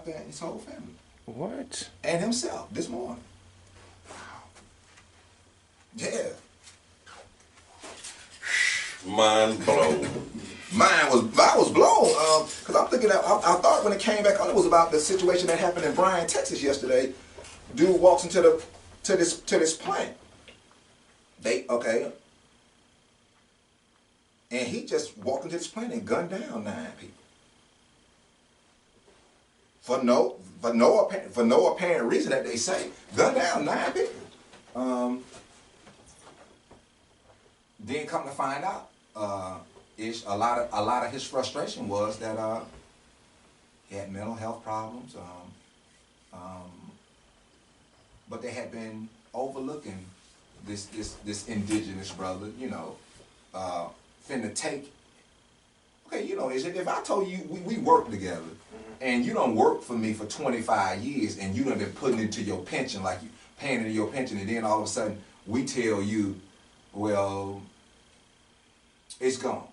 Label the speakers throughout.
Speaker 1: there and his whole family.
Speaker 2: What?
Speaker 1: And himself this morning. Yeah.
Speaker 3: Mind blown.
Speaker 1: I was blown, because I'm thinking that I thought when it came back on, it was about the situation that happened in Bryan, Texas yesterday. Dude walks into this plant. And he just walked into this plant and gunned down 9 people. For no apparent reason that they say. Gunned down 9 people. Then come to find out, a lot of his frustration was that he had mental health problems, but they had been overlooking this indigenous brother, finna take. Okay, if I told you we work together, and you don't work for me for 25 years, and you done been putting into your pension, like you paying into your pension, and then all of a sudden we tell you, well, it's gone.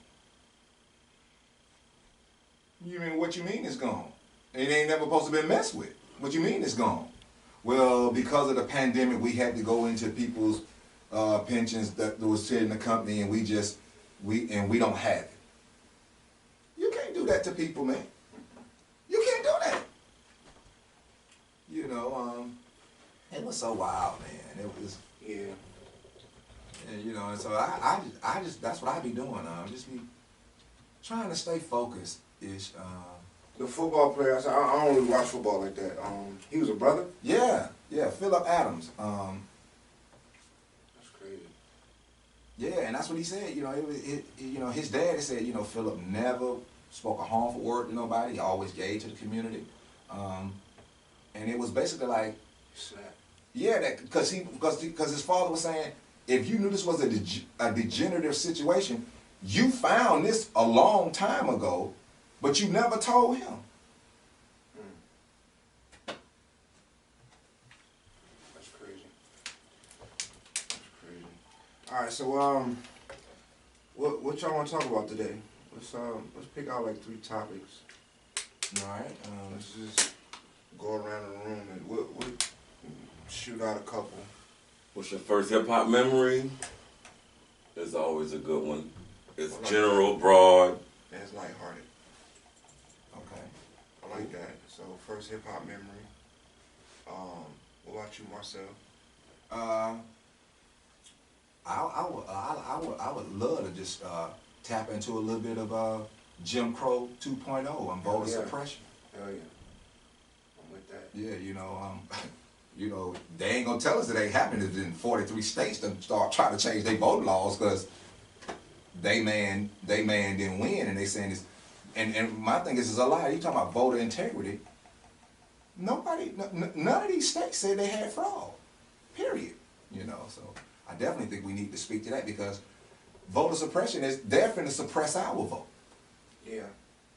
Speaker 1: You mean, what you mean it's gone? It ain't never supposed to be messed with. What you mean it's gone? Well, because of the pandemic, we had to go into people's pensions that was sitting in the company, and we don't have it. You can't do that to people, man. You can't do that. It was so wild, man. It was, yeah. And, and so I just that's what I be doing. Just be trying to stay focused.
Speaker 4: The football player, I don't really watch football like that. He was a brother?
Speaker 1: Yeah, Philip Adams.
Speaker 4: That's crazy.
Speaker 1: Yeah, and that's what he said. His dad said, Philip never spoke a harmful word to nobody. He always gave to the community. And it was basically like, yeah, that because his father was saying, if you knew this was a degenerative situation, you found this a long time ago, but you never told him.
Speaker 4: That's crazy. All right, so what y'all want to talk about today? Let's pick out like 3 topics.
Speaker 1: All right.
Speaker 4: Let's just go around the room and we'll shoot out a couple.
Speaker 3: What's your first hip hop memory? It's always a good one. It's general, broad.
Speaker 4: And it's lighthearted.
Speaker 1: Okay.
Speaker 4: I like that. So first hip hop memory. What about you, Marcel?
Speaker 1: I would love to just tap into a little bit of Jim Crow 2.0 and voter suppression.
Speaker 4: Hell yeah. I'm with that.
Speaker 1: Yeah, they ain't gonna tell us it ain't happening in 43 states to start trying to change their voting laws because they man didn't win, and they saying this. And my thing is a lie. You talking about voter integrity? None of these states said they had fraud. Period. So I definitely think we need to speak to that because voter suppression they're finna suppress our vote.
Speaker 4: Yeah.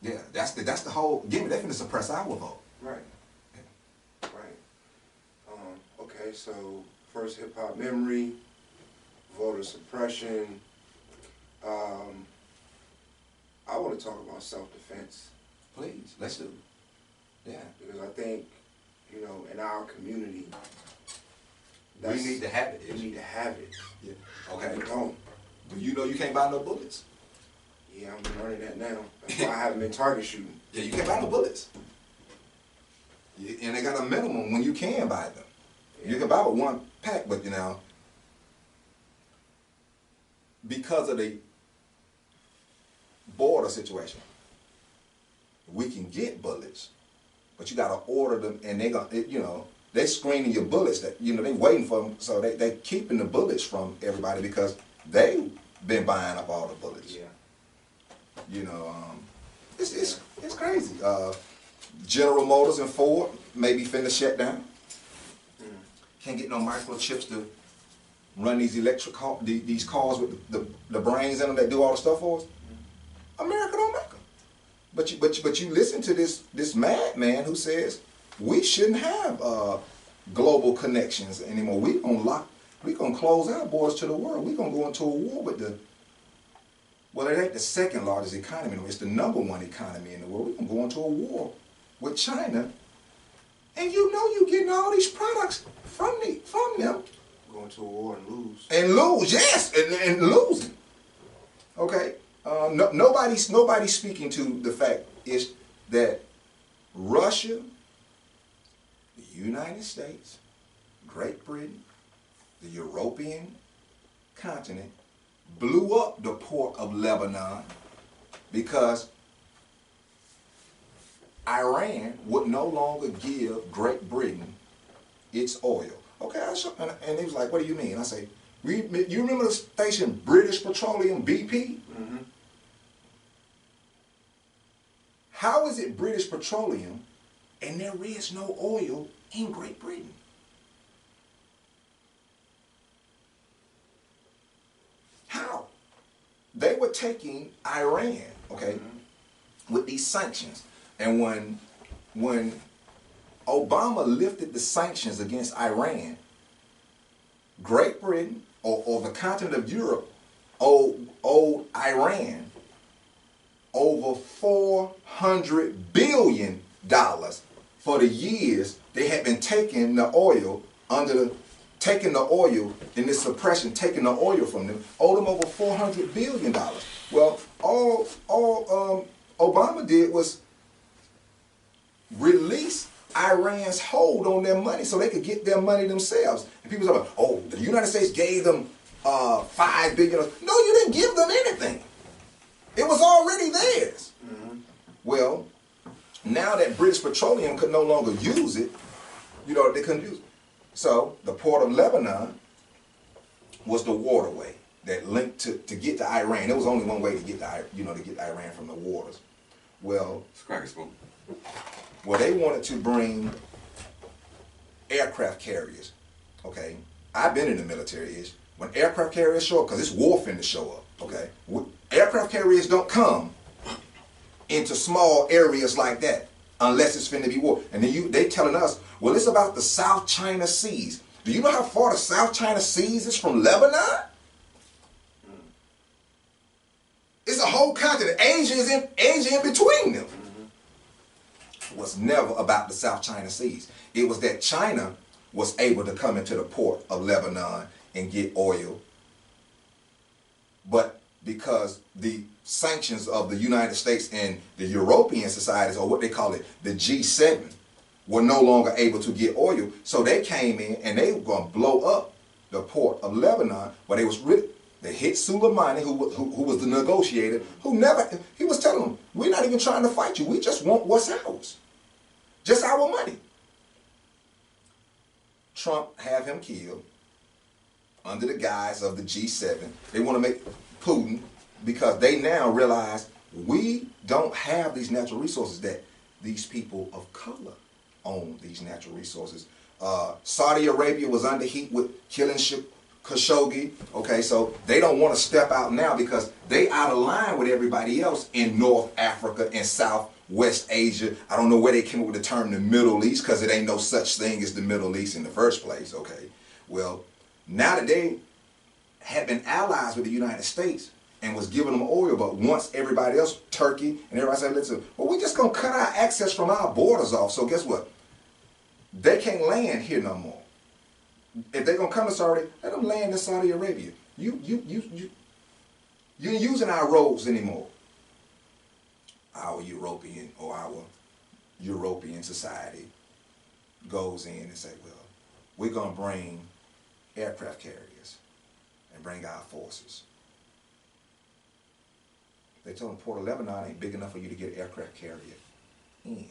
Speaker 1: Yeah, that's the whole gimme. They're finna suppress our vote.
Speaker 4: Right. Yeah. Right. Okay, so first hip hop memory, voter suppression. I want to talk about self-defense.
Speaker 1: Please, let's do it. Yeah.
Speaker 4: Because I think, in our community,
Speaker 1: we need to have it.
Speaker 4: We need to have it.
Speaker 1: Yeah. Okay.
Speaker 4: We don't.
Speaker 1: Do you know you can't buy no bullets?
Speaker 4: Yeah, I'm learning that now. That's why I haven't been target shooting.
Speaker 1: Yeah, you can't buy no bullets. Yeah, and they got a minimum when you can buy them. Yeah. You can buy with 1 pack, but because of the border situation, we can get bullets, but you got to order them, and they screening your bullets. That they waiting for them, so they keeping the bullets from everybody because they been buying up all the bullets.
Speaker 4: Yeah.
Speaker 1: It's crazy. General Motors and Ford maybe finna shut down. Can't get no microchips to run these these cars with the brains in them that do all the stuff for us. America don't make them. But you listen to this madman who says we shouldn't have global connections anymore. We gonna close our borders to the world. We gonna go into a war with it ain't the second largest economy, it's the #1 economy in the world. We're gonna go into a war with China And you know you getting all these products from them.
Speaker 4: Going to a war and lose.
Speaker 1: And lose, yes, and losing. Okay? Nobody's speaking to the fact is that Russia, the United States, Great Britain, the European continent blew up the port of Lebanon because Iran would no longer give Great Britain its oil. Okay, and he was like, what do you mean? I say, you remember the station British Petroleum, BP?
Speaker 4: Mm-hmm.
Speaker 1: How is it British Petroleum and there is no oil in Great Britain? How? They were taking Iran, okay, with these sanctions. And when Obama lifted the sanctions against Iran, Great Britain or the continent of Europe owed Iran over $400 billion for the years they had been taking the oil taking the oil in this suppression, taking the oil from them, owed them over $400 billion. Well, all Obama did was release Iran's hold on their money so they could get their money themselves. And people say, oh, the United States gave them $5 billion. No, you didn't give them anything. It was already theirs. Mm-hmm. Well, now that British Petroleum could no longer use it, they couldn't use it. So the port of Lebanon was the waterway that linked to get to Iran. There was only one way to get to Iran from the waters. Well, they wanted to bring aircraft carriers. Okay, I've been in the military. When aircraft carriers show up, because it's war finna show up. Okay, aircraft carriers don't come into small areas like that unless it's finna be war. And then they telling us, well, it's about the South China Seas. Do you know how far the South China Seas is from Lebanon? It's a whole continent. Asia in between them. It was never about the South China Seas. It was that China was able to come into the port of Lebanon and get oil. But because the sanctions of the United States and the European societies, or what they call it, the G7, were no longer able to get oil, so they came in and they were going to blow up the port of Lebanon. But they hit Soleimani, who was the negotiator, he was telling them, we're not even trying to fight you, we just want what's ours, just our money. Trump have him killed under the guise of the G7. They want to make Putin, because they now realize we don't have these natural resources, that these people of color own these natural resources. Saudi Arabia was under heat with killing Khashoggi. Okay, so they don't want to step out now because they out of line with everybody else in North Africa and Southwest Asia. I don't know where they came up with the term the Middle East, because it ain't no such thing as the Middle East in the first place. Okay, well, now that they had been allies with the United States and was giving them oil, but once everybody else, Turkey and everybody said, listen, well, we're just going to cut our access from our borders off. So guess what? They can't land here no more. If they're going to come to Saudi, let them land in Saudi Arabia. You ain't using our roads anymore. Our European society goes in and say, well, we're going to bring aircraft carriers and bring our forces. They told them Port of Lebanon ain't big enough for you to get an aircraft carrier in.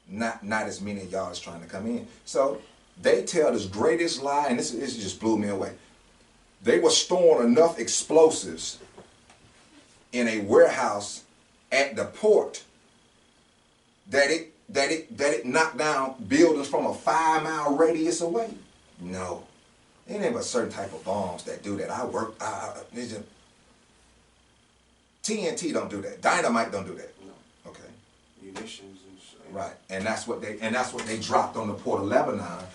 Speaker 1: Not as many of y'all is trying to come in. So they tell this greatest lie, and this just blew me away. They were storing enough explosives in a warehouse at the port that it knocked down buildings from a 5-mile radius away. No, it ain't but certain type of bombs that do that. TNT don't do that. Dynamite don't do that. No. Okay.
Speaker 4: Munitions and shit.
Speaker 1: Right, and that's what they dropped on the port of Lebanon.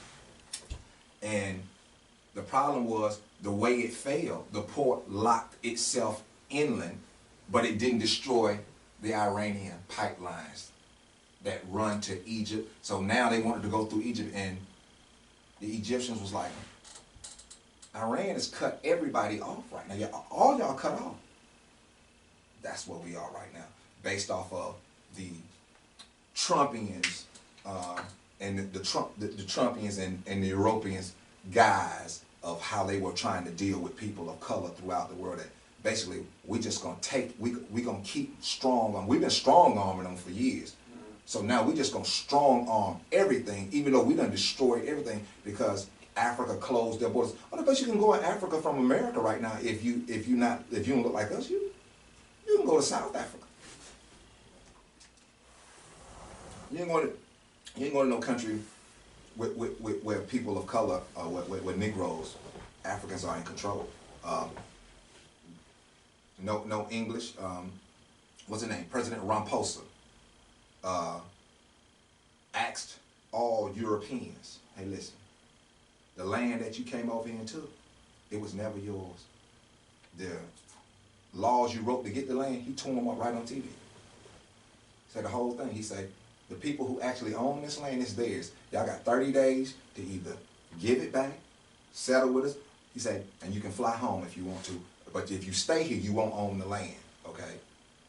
Speaker 1: And the problem was the way it failed. The port locked itself inland, but it didn't destroy the Iranian pipelines that run to Egypt. So now they wanted to go through Egypt, and the Egyptians was like, Iran has cut everybody off right now. All y'all cut off. That's where we are right now, based off of the Trumpians and the Trumpians and the Europeans guys of how they were trying to deal with people of color throughout the world. That basically we just gonna we gonna keep strong on. We've been strong arming them for years. So now we just gonna strong arm everything, even though we done destroyed everything because Africa closed their borders. Well, I bet you can go in Africa from America right now if you don't look like us. You can go to South Africa. You ain't going to no country where people of color, where Negroes, Africans are in control. No English. What's his name? President Ramaphosa asked all Europeans, hey, listen, the land that you came over here and took, it was never yours. The laws you wrote to get the land, he tore them up right on TV. Said the whole thing. He said, the people who actually own this land is theirs. Y'all got 30 days to either give it back, settle with us. He said, and you can fly home if you want to. But if you stay here, you won't own the land, okay?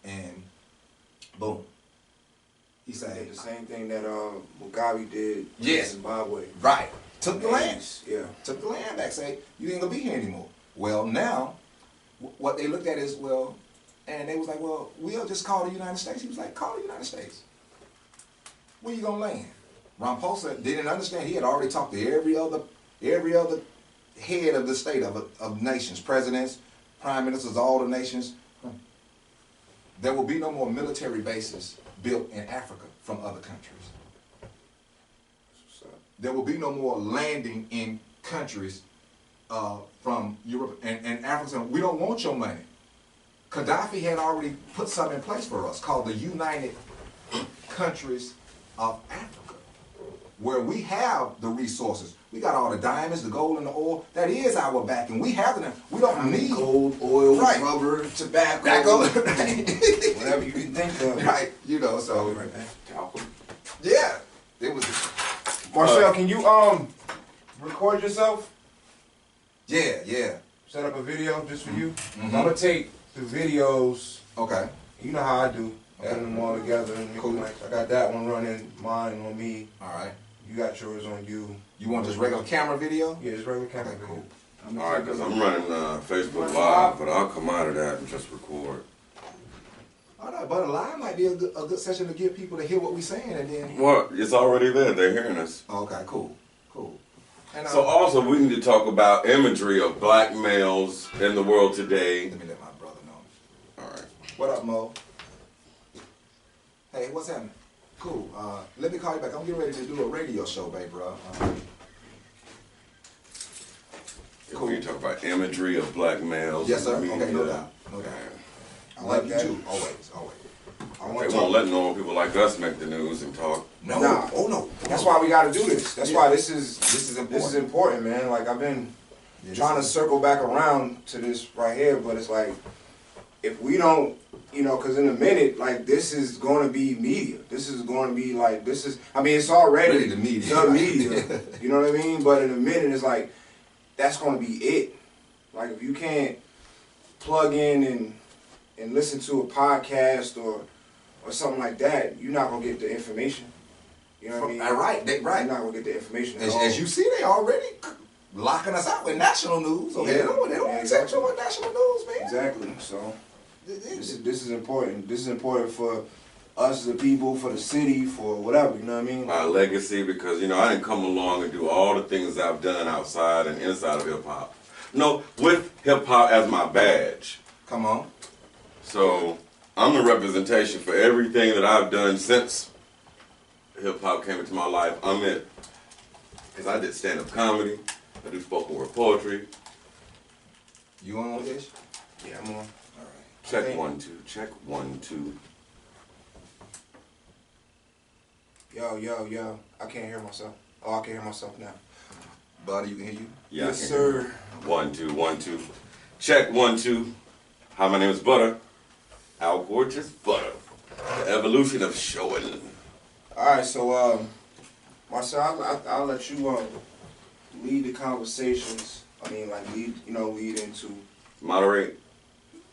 Speaker 1: And boom. He said
Speaker 4: the same thing that B.O.W did in Zimbabwe.
Speaker 1: Right. Took the land.
Speaker 4: Yeah.
Speaker 1: Took the land back. Say, you ain't gonna be here anymore. Well, now, what they looked at is, well, and they was like, well, we'll just call the United States. He was like, call the United States. Where you gonna land? Ramaphosa didn't understand. He had already talked to every other head of the state of nations, presidents, prime ministers, all the nations. There will be no more military bases built in Africa from other countries. There will be no more landing in countries from Europe and Africa. We don't want your money. Gaddafi had already put something in place for us called the United Countries of Africa, where we have the resources. We got all the diamonds, the gold, and the oil. That is our backing. We have them. We don't need
Speaker 4: gold, oil,
Speaker 1: right,
Speaker 4: rubber, tobacco, whatever you can think of.
Speaker 1: Right, you know. So
Speaker 4: right back.
Speaker 1: yeah, it was.
Speaker 4: Marcel, can you record yourself?
Speaker 1: Yeah.
Speaker 4: Set up a video just for you.
Speaker 1: Mm-hmm.
Speaker 4: I'm gonna take the videos.
Speaker 1: Okay.
Speaker 4: You know how I do.
Speaker 1: Yeah.
Speaker 4: Put them all together and make them like, I got that one running, mine on me.
Speaker 1: All right.
Speaker 4: You got yours on you.
Speaker 1: You want just regular camera video?
Speaker 4: Yeah, just regular camera
Speaker 1: Okay,
Speaker 4: video.
Speaker 1: cool.
Speaker 3: All right, because I'm running Facebook Live, but I'll come out of that and just record.
Speaker 1: All right, but a live might be a good session to get people to hear what we're saying, and then.
Speaker 3: Well, it's already there. They're hearing us.
Speaker 1: Okay, cool. And,
Speaker 3: So also, we need to talk about imagery of black males in the world today.
Speaker 1: let me let my brother know.
Speaker 3: All right.
Speaker 1: What up, Mo? Hey, what's happening? Cool. Let me call you back. I'm getting ready to do a radio show, babe, bro.
Speaker 3: Cool. You talk about imagery of black males.
Speaker 1: Yes, sir.
Speaker 3: in the
Speaker 1: Okay, no
Speaker 3: media.
Speaker 1: doubt. No doubt. I
Speaker 4: like
Speaker 1: love you
Speaker 4: that.
Speaker 1: too. Always.
Speaker 4: I
Speaker 3: They
Speaker 4: want to
Speaker 3: won't let normal people like us make the news and talk.
Speaker 1: No.
Speaker 4: Nah.
Speaker 1: Oh no.
Speaker 4: That's why we got to do this. That's why this is
Speaker 1: important.
Speaker 4: This is important, man. Like I've been trying to circle back around to this right here, but it's like if we don't, because in a minute, like this is going to be media. This is going to be like I mean, it's already
Speaker 1: Really the media.
Speaker 4: The media. You know what I mean? But in a minute, it's like that's going to be it. Like if you can't plug in and listen to a podcast or something like that, you're not gonna get the information. You know what I mean?
Speaker 1: Right.
Speaker 4: You're not gonna get the information at all.
Speaker 1: As you see, they already locking us out with national news. Okay,
Speaker 4: Yeah.
Speaker 1: they don't accept you with national news, man.
Speaker 4: Exactly. So this is important. This is important for us, the people, for the city, for whatever. You know what I mean?
Speaker 3: My legacy, because I didn't come along and do all the things I've done outside and inside of hip hop. No, with hip hop as my badge.
Speaker 1: Come on.
Speaker 3: So I'm the representation for everything that I've done since hip hop came into my life. I'm it. Because I did stand up comedy, I do spoken word poetry.
Speaker 1: You on this?
Speaker 4: Yeah, I'm on.
Speaker 1: All right.
Speaker 3: Check 1 2. Check 1 2.
Speaker 4: Yo. I can't hear myself. Oh, I can hear myself now.
Speaker 1: Buddy, you can hear you?
Speaker 3: Yeah,
Speaker 4: Yes,
Speaker 3: I can hear
Speaker 4: sir.
Speaker 3: you. 1 2 1 2. Check 1 2. Hi, my name is Butter. Our gorgeous Butter. The evolution of showing.
Speaker 4: All right, so Marcel, I'll let you lead the conversations. I mean, like lead into.
Speaker 3: Moderate.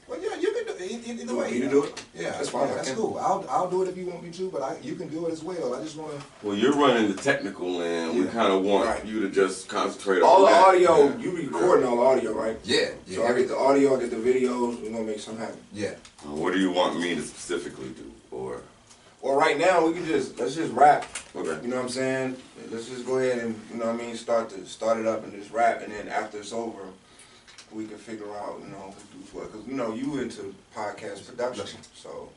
Speaker 1: Well, yeah, you can do it either
Speaker 4: You want
Speaker 1: way.
Speaker 4: me to do it?
Speaker 1: Yeah,
Speaker 4: That's fine.
Speaker 1: Yeah, that's cool. I'll do it if you want me to, but you can do it as well. I just want to.
Speaker 3: Well, you're running the technical, and we
Speaker 1: Yeah.
Speaker 3: kind of want
Speaker 4: Right.
Speaker 3: you to just concentrate on
Speaker 4: All the
Speaker 3: that.
Speaker 4: audio,
Speaker 3: Yeah.
Speaker 4: you recording all the audio, right?
Speaker 1: Yeah,
Speaker 4: So I get the audio, I get the videos. We're gonna make something happen.
Speaker 1: Yeah.
Speaker 3: What do you want me to specifically do? Or
Speaker 4: Well, right now let's just rap.
Speaker 3: okay.
Speaker 4: You know what I'm saying? Let's just go ahead and start it up and just rap, and then after it's over, we can figure out who does what. Because you into podcast production, so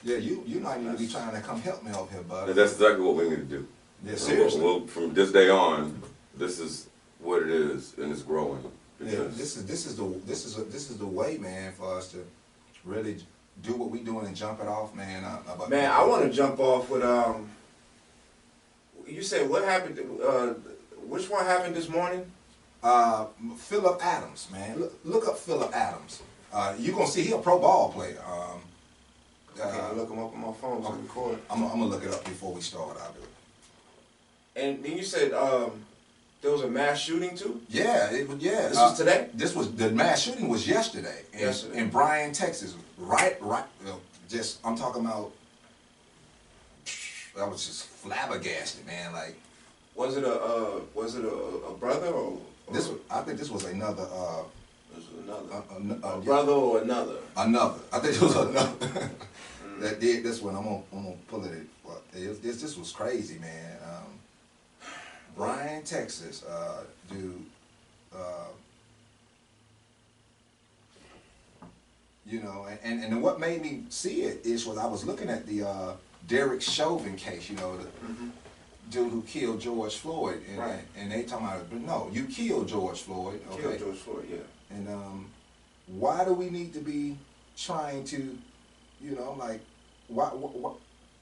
Speaker 1: Yeah, you might need to be trying to come help me over here, bud.
Speaker 3: And that's exactly what we need to do.
Speaker 1: Yeah, seriously.
Speaker 3: Well, from this day on, this is what it is, and it's growing.
Speaker 1: Yeah, this is the way, man, for us to really do what we doing and jump it off, man.
Speaker 4: man, I want to jump off with You said what happened? Which one happened this morning?
Speaker 1: Phillip Adams, man. Look up Phillip Adams. You're gonna see he a pro ball player.
Speaker 4: Okay, look him up on my phone so record.
Speaker 1: I'm gonna look it up before we start. I'll do it.
Speaker 4: And then you said there was a mass shooting too.
Speaker 1: Yeah, yeah.
Speaker 4: This was today.
Speaker 1: The mass shooting was yesterday in Bryan, Texas. Right. I'm talking about. I was just flabbergasted, man. Like,
Speaker 4: was it a brother or
Speaker 1: I think this was another.
Speaker 4: this was another
Speaker 1: a
Speaker 4: brother or another?
Speaker 1: Another. I think it was another. That did this one. I'm gonna pull it. This was crazy, man. Bryan, Texas, dude. And what made me see it was I was looking at the Derek Chauvin case. The dude who killed George Floyd, and they talking about, but no, you killed George Floyd. Okay?
Speaker 4: Killed George Floyd, yeah.
Speaker 1: And why do we need to be trying to, like, why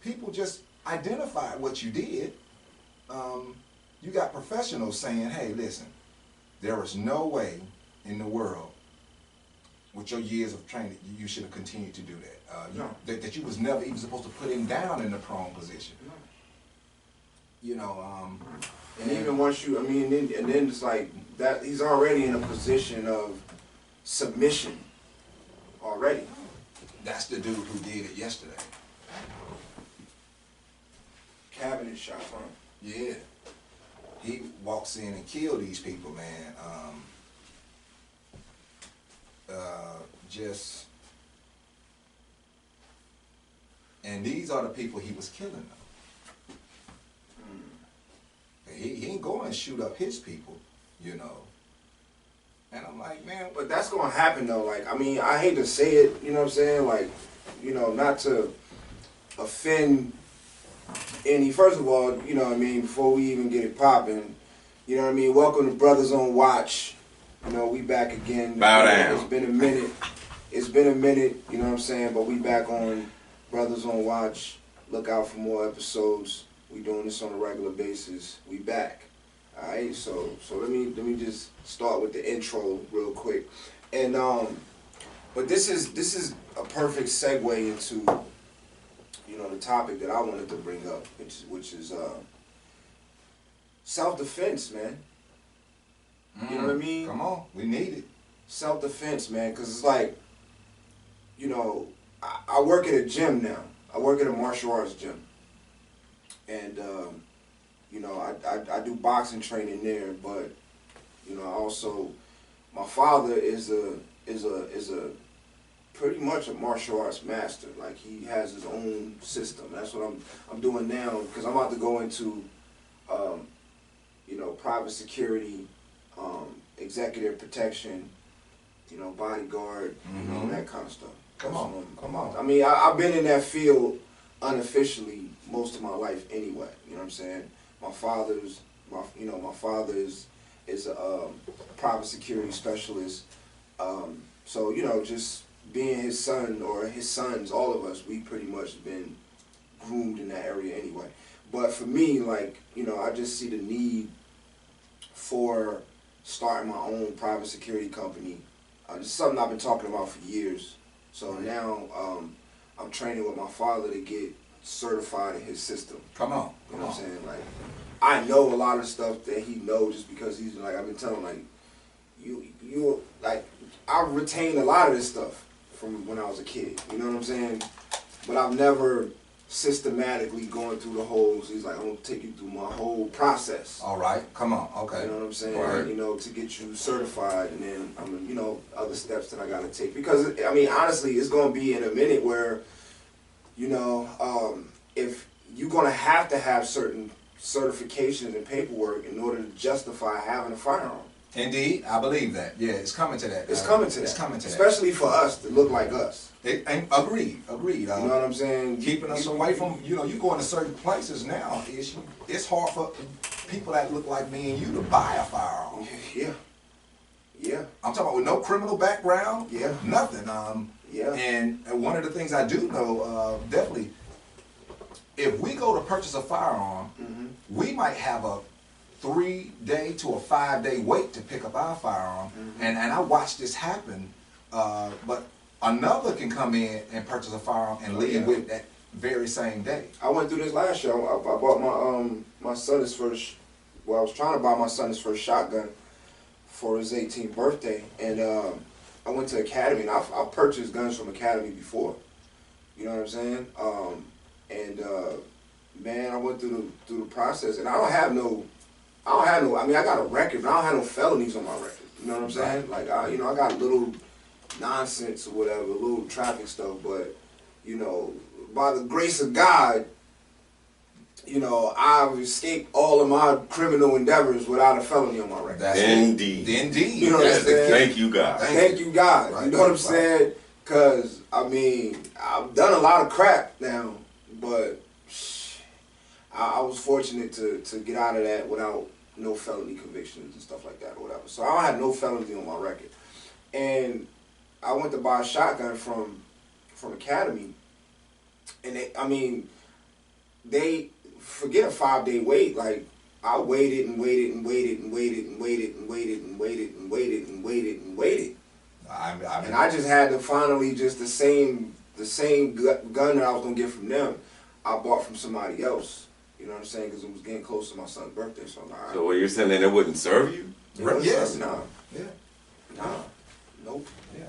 Speaker 1: people just identify what you did. You got professionals saying, hey, listen, there is no way in the world with your years of training you should have continued to do that.
Speaker 4: No.
Speaker 1: That you was never even supposed to put him down in the prone position.
Speaker 4: No. And even once and then it's like that he's already in a position of submission already.
Speaker 1: That's the dude who did it yesterday.
Speaker 4: Cabinet shot, huh?
Speaker 1: Yeah. He walks in and kills these people, man. And these are the people he was killing, though. He ain't going to shoot up his people, And I'm like, man,
Speaker 4: But that's gonna happen though. Like, I hate to say it, you know what I'm saying? Like, not to offend any. First of all, before we even get it popping, welcome to Brothers on Watch. We back again.
Speaker 3: Bow down.
Speaker 4: It's been a minute. You know what I'm saying? But we back on Brothers on Watch. Look out for more episodes. We doing this on a regular basis. We back. Alright, so let me just start with the intro real quick. And but this is a perfect segue into the topic that I wanted to bring up, which is self-defense, man. You know what I mean?
Speaker 1: Come on, we need it.
Speaker 4: Self-defense, man, because it's like, I work at a gym now. I work at a martial arts gym. And, I do boxing training there, but, also, my father is a pretty much a martial arts master. Like, he has his own system. That's what I'm doing now, because I'm about to go into, private security, executive protection, bodyguard, that kind of stuff.
Speaker 1: Come on.
Speaker 4: I've been in that field unofficially most of my life anyway. You know what I'm saying? My father is a private security specialist. So just being his son or his sons, all of us, we pretty much been groomed in that area anyway. But for me, like, I just see the need for starting my own private security company. It's something I've been talking about for years. So now I'm training with my father to get certified in his system.
Speaker 1: Come on.
Speaker 4: You know what I'm saying? Like, I know a lot of stuff that he knows just because he's like, I've been telling him, like, you like, I retained a lot of this stuff from when I was a kid. You know what I'm saying? But I've never systematically going through the whole, so he's like, I'm going to take you through my whole process.
Speaker 1: All right. Come on. Okay.
Speaker 4: You know what I'm saying?
Speaker 3: Right.
Speaker 4: You know, to get you certified, and then, you know, other steps that I got to take. Because, I mean, honestly, it's going to be in a minute where, you know, if you're going to have certain certifications and paperwork in order to justify having a firearm.
Speaker 1: Indeed, I believe that. Yeah, it's coming to that.
Speaker 4: It's coming to that.
Speaker 1: It's coming to that.
Speaker 4: Especially for us to look like us.
Speaker 1: Agreed.
Speaker 4: You know what I'm saying?
Speaker 1: Keeping us away from, you know, you go into certain places now, it's hard for people that look like me and you to buy a firearm.
Speaker 4: Yeah. Yeah.
Speaker 1: I'm talking about with no criminal background.
Speaker 4: Yeah.
Speaker 1: Nothing.
Speaker 4: Yeah.
Speaker 1: And one of the things I do know, definitely, if we go to purchase a firearm, we might have a 3-day to a 5-day wait to pick up our firearm. And I watched this happen, but another can come in and purchase a firearm and leave with that very same day.
Speaker 4: I went through this last year. I bought my son his first, well, I was trying to buy my son his first shotgun for his 18th birthday, and I went to Academy, and I've purchased guns from Academy before. You know what I'm saying? Man, I went through the process, and I mean, I got a record, but I don't have no felonies on my record. You know what I'm saying? Like, I got a little nonsense or whatever, a little traffic stuff, but, you know, by the grace of God, you know, I've escaped all of my criminal endeavors without a felony on my record.
Speaker 1: That's
Speaker 3: Indeed.
Speaker 1: Indeed.
Speaker 4: You know what I'm saying?
Speaker 3: Thank you, God.
Speaker 4: Thank you, God.
Speaker 1: Right.
Speaker 4: You know what I'm saying? Because, I mean, I've done a lot of crap now, but I was fortunate to get out of that without no felony convictions and stuff like that or whatever. So I don't have no felony on my record. And I went to buy a shotgun from Academy, and they forget a 5-day wait. Like, I waited and waited and waited and waited and waited and waited and waited and waited and waited and waited. And I just had to finally just the same gun that I was gonna get from them, I bought from somebody else. You know what I'm saying? Because it was getting close to my son's birthday, so I'm like, all right.
Speaker 3: So what you're saying, that it wouldn't serve you?
Speaker 1: Yes.
Speaker 4: Nah.
Speaker 1: Yeah.
Speaker 4: Nah. Nope.
Speaker 1: Yeah.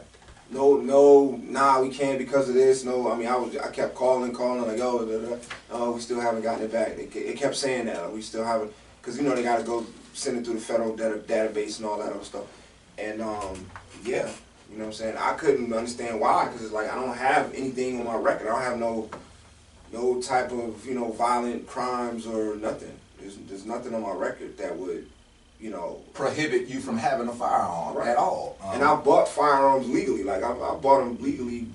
Speaker 4: No, nah, we can't because of this. No, I mean, I kept calling, like, oh, we still haven't gotten it back. It kept saying that, like, we still haven't, because, you know, they got to go send it through the federal database and all that other stuff. And, yeah, you know what I'm saying? I couldn't understand why, because it's like, I don't have anything on my record. I don't have no type of, you know, violent crimes or nothing. There's nothing on my record that would, you know,
Speaker 1: prohibit you from having a firearm at all.
Speaker 4: And I bought firearms legally. Like, I bought them legally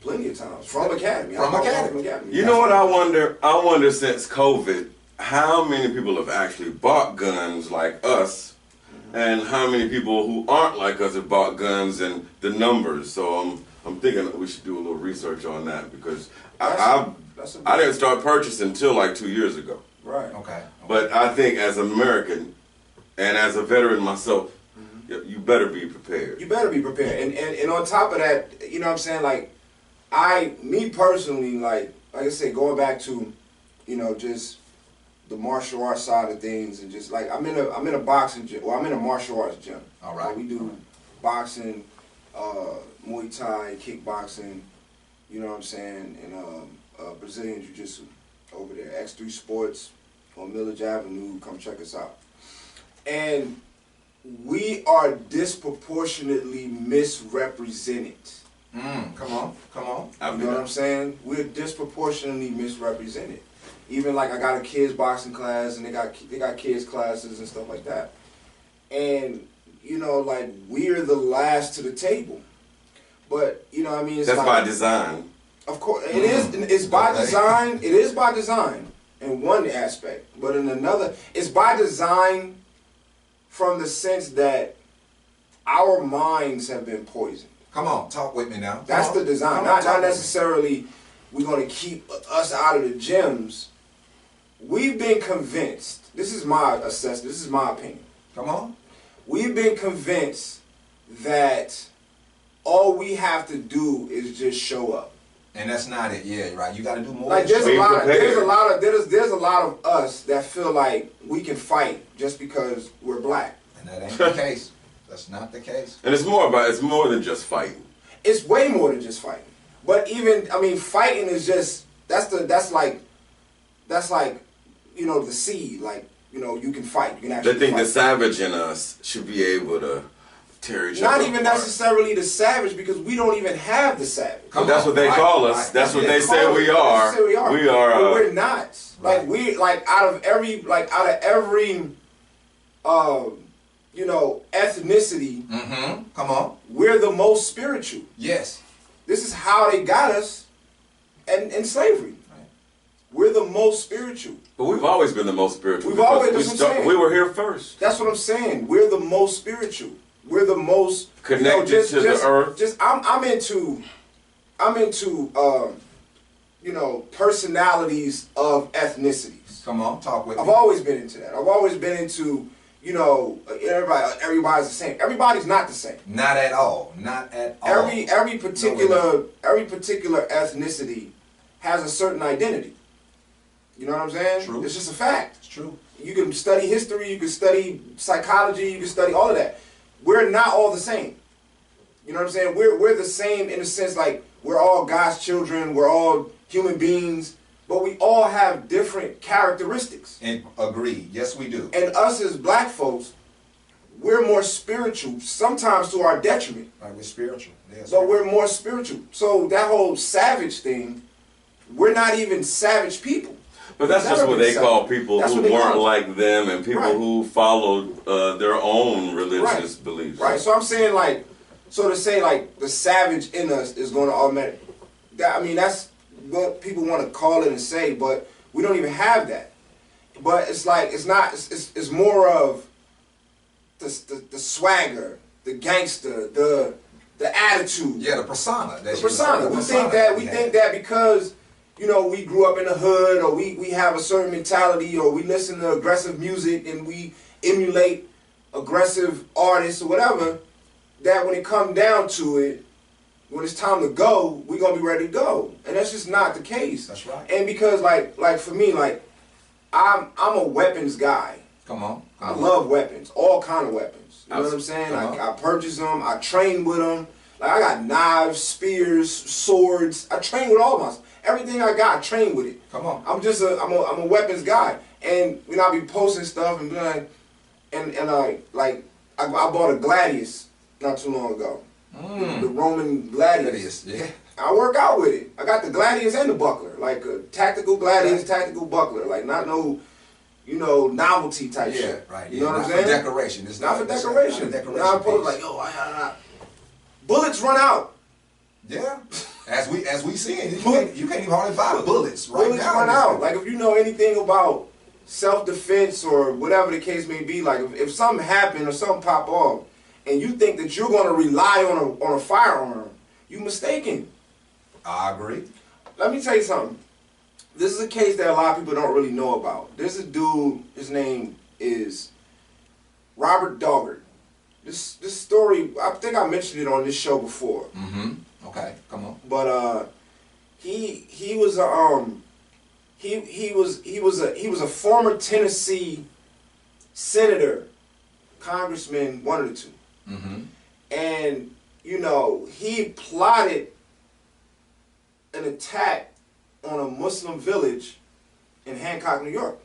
Speaker 4: plenty of times from Academy.
Speaker 1: From Academy.
Speaker 3: You know what I wonder? I wonder since COVID, how many people have actually bought guns like us, and how many people who aren't like us have bought guns and the numbers. So I'm thinking that we should do a little research on that, because I didn't start purchasing until like 2 years ago.
Speaker 4: Right.
Speaker 1: Okay.
Speaker 3: But I think as an American and as a veteran myself, you better be prepared.
Speaker 4: You better be prepared. And on top of that, you know what I'm saying, like, me personally, like I said, going back to, you know, just the martial arts side of things, and just like, I'm in a boxing gym. Well, I'm in a martial arts gym.
Speaker 1: All right.
Speaker 4: We do boxing, Muay Thai, kickboxing, you know what I'm saying, and Brazilian Jiu-Jitsu over there. X3 Sports on Millage Avenue. Come check us out. And we are disproportionately misrepresented.
Speaker 1: Come on.
Speaker 4: You know what I'm saying? We're disproportionately misrepresented. Even like, I got a kids boxing class, and they got kids classes and stuff like that. And, you know, like, we're the last to the table. But, you know what I mean? It's
Speaker 3: That's
Speaker 4: like,
Speaker 3: by design.
Speaker 4: Of course, it is. It's by design. It is by design in one aspect, but in another, it's by design from the sense that our minds have been poisoned.
Speaker 1: Come on, talk with me now.
Speaker 4: That's the design. Not necessarily we're going to keep us out of the gyms. We've been convinced. This is my assessment. This is my opinion.
Speaker 1: Come on.
Speaker 4: We've been convinced that all we have to do is just show up.
Speaker 1: And that's not it. Yeah, right. You got to do more.
Speaker 4: Like there's
Speaker 3: Be
Speaker 4: a lot
Speaker 3: prepared.
Speaker 4: of us that feel like we can fight just because we're black.
Speaker 1: And that ain't the case. That's not the case.
Speaker 3: And it's more than just fighting.
Speaker 4: It's way more than just fighting. But even, I mean, fighting is just, that's like, you know, the seed. Like, you know, you can fight. You can actually
Speaker 3: They think
Speaker 4: fight.
Speaker 3: the savage in us should be able to tear each other
Speaker 4: Not even
Speaker 3: apart.
Speaker 4: necessarily the savage, because we don't even have the savage.
Speaker 3: But that's what they call us. That's what they say we are.
Speaker 4: They say we are.
Speaker 3: We are.
Speaker 4: But we're not.
Speaker 1: Right.
Speaker 4: Like out of every you know, ethnicity,
Speaker 1: Mm-hmm. Come on.
Speaker 4: we're the most spiritual.
Speaker 1: Yes.
Speaker 4: This is how they got us in slavery.
Speaker 1: Right.
Speaker 4: We're the most spiritual.
Speaker 3: But we've always been the most spiritual.
Speaker 4: We've
Speaker 3: because
Speaker 4: always- that's what I'm saying.
Speaker 3: we were here first.
Speaker 4: That's what I'm saying. We're the most spiritual. We're the most
Speaker 3: Connected to the earth.
Speaker 4: I'm into you know, personalities of ethnicities.
Speaker 1: Come on. Talk with
Speaker 4: I've
Speaker 1: me.
Speaker 4: always been into that. I've always been into, you know, everybody's the same. Everybody's not the same.
Speaker 1: Not at all. Not at all.
Speaker 4: Every particular ethnicity has a certain identity. You know what I'm saying?
Speaker 1: True.
Speaker 4: It's just a fact.
Speaker 1: It's true.
Speaker 4: You can study history, you can study psychology, you can study all of that. We're not all the same. You know what I'm saying? We're the same in the sense like we're all God's children, we're all human beings, but we all have different characteristics.
Speaker 1: And agreed. Yes, we do.
Speaker 4: And us as black folks, we're more spiritual, sometimes to our detriment.
Speaker 1: Right, we're spiritual. Yes.
Speaker 4: But we're more spiritual. So that whole savage thing, we're not even savage people.
Speaker 3: But that's just what they call people
Speaker 4: That's
Speaker 3: who
Speaker 4: what they
Speaker 3: weren't
Speaker 4: call it.
Speaker 3: like them and people
Speaker 4: Right.
Speaker 3: who followed their own religious beliefs.
Speaker 4: Right. So I'm saying like, so to say like the savage in us is going to automatic. I mean that's what people want to call it and say, but we don't even have that. But it's like it's not. It's more of the swagger, the gangster, the attitude.
Speaker 1: Yeah, the persona.
Speaker 4: The persona. We think that because, you know, we grew up in the hood, or we have a certain mentality, or we listen to aggressive music and we emulate aggressive artists or whatever, that when it comes down to it, when it's time to go, we're gonna be ready to go. And that's just not the case.
Speaker 1: That's right.
Speaker 4: And because like for me, like I'm a weapons guy.
Speaker 1: Come on.
Speaker 4: I love weapons, all kind of weapons. You know what I'm saying?
Speaker 1: Come on.
Speaker 4: I purchase them, I train with them. Like I got knives, spears, swords. I train with all of them. Everything I got, I train with it.
Speaker 1: Come on.
Speaker 4: I'm a weapons guy. And when I be posting stuff and be like, I bought a gladius not too long ago. The Roman gladius.
Speaker 1: Yeah.
Speaker 4: I work out with it. I got the gladius and the buckler, like a tactical gladius, tactical buckler, like not no, you know, novelty type
Speaker 1: Yeah,
Speaker 4: shit.
Speaker 1: right.
Speaker 4: You know what I'm
Speaker 1: Not
Speaker 4: saying?
Speaker 1: for decoration. It's
Speaker 4: Not for
Speaker 1: it's
Speaker 4: decoration.
Speaker 1: not a decoration
Speaker 4: Now I post
Speaker 1: piece.
Speaker 4: like, bullets run out.
Speaker 1: Yeah. As we see it, you can't even hardly buy bullets right
Speaker 4: Bullets
Speaker 1: now.
Speaker 4: run out. Like if you know anything about self-defense or whatever the case may be, like if something happened or something pop off, and you think that you're going to rely on a firearm, you mistaken.
Speaker 1: I agree.
Speaker 4: Let me tell you something. This is a case that a lot of people don't really know about. There's a dude, his name is Robert Doggart. This story, I think I mentioned it on this show before.
Speaker 1: Mm-hmm. Okay, come on.
Speaker 4: But he was a former Tennessee senator, congressman, one of the two.
Speaker 1: Mm-hmm.
Speaker 4: And you know, he plotted an attack on a Muslim village in Hancock, New York.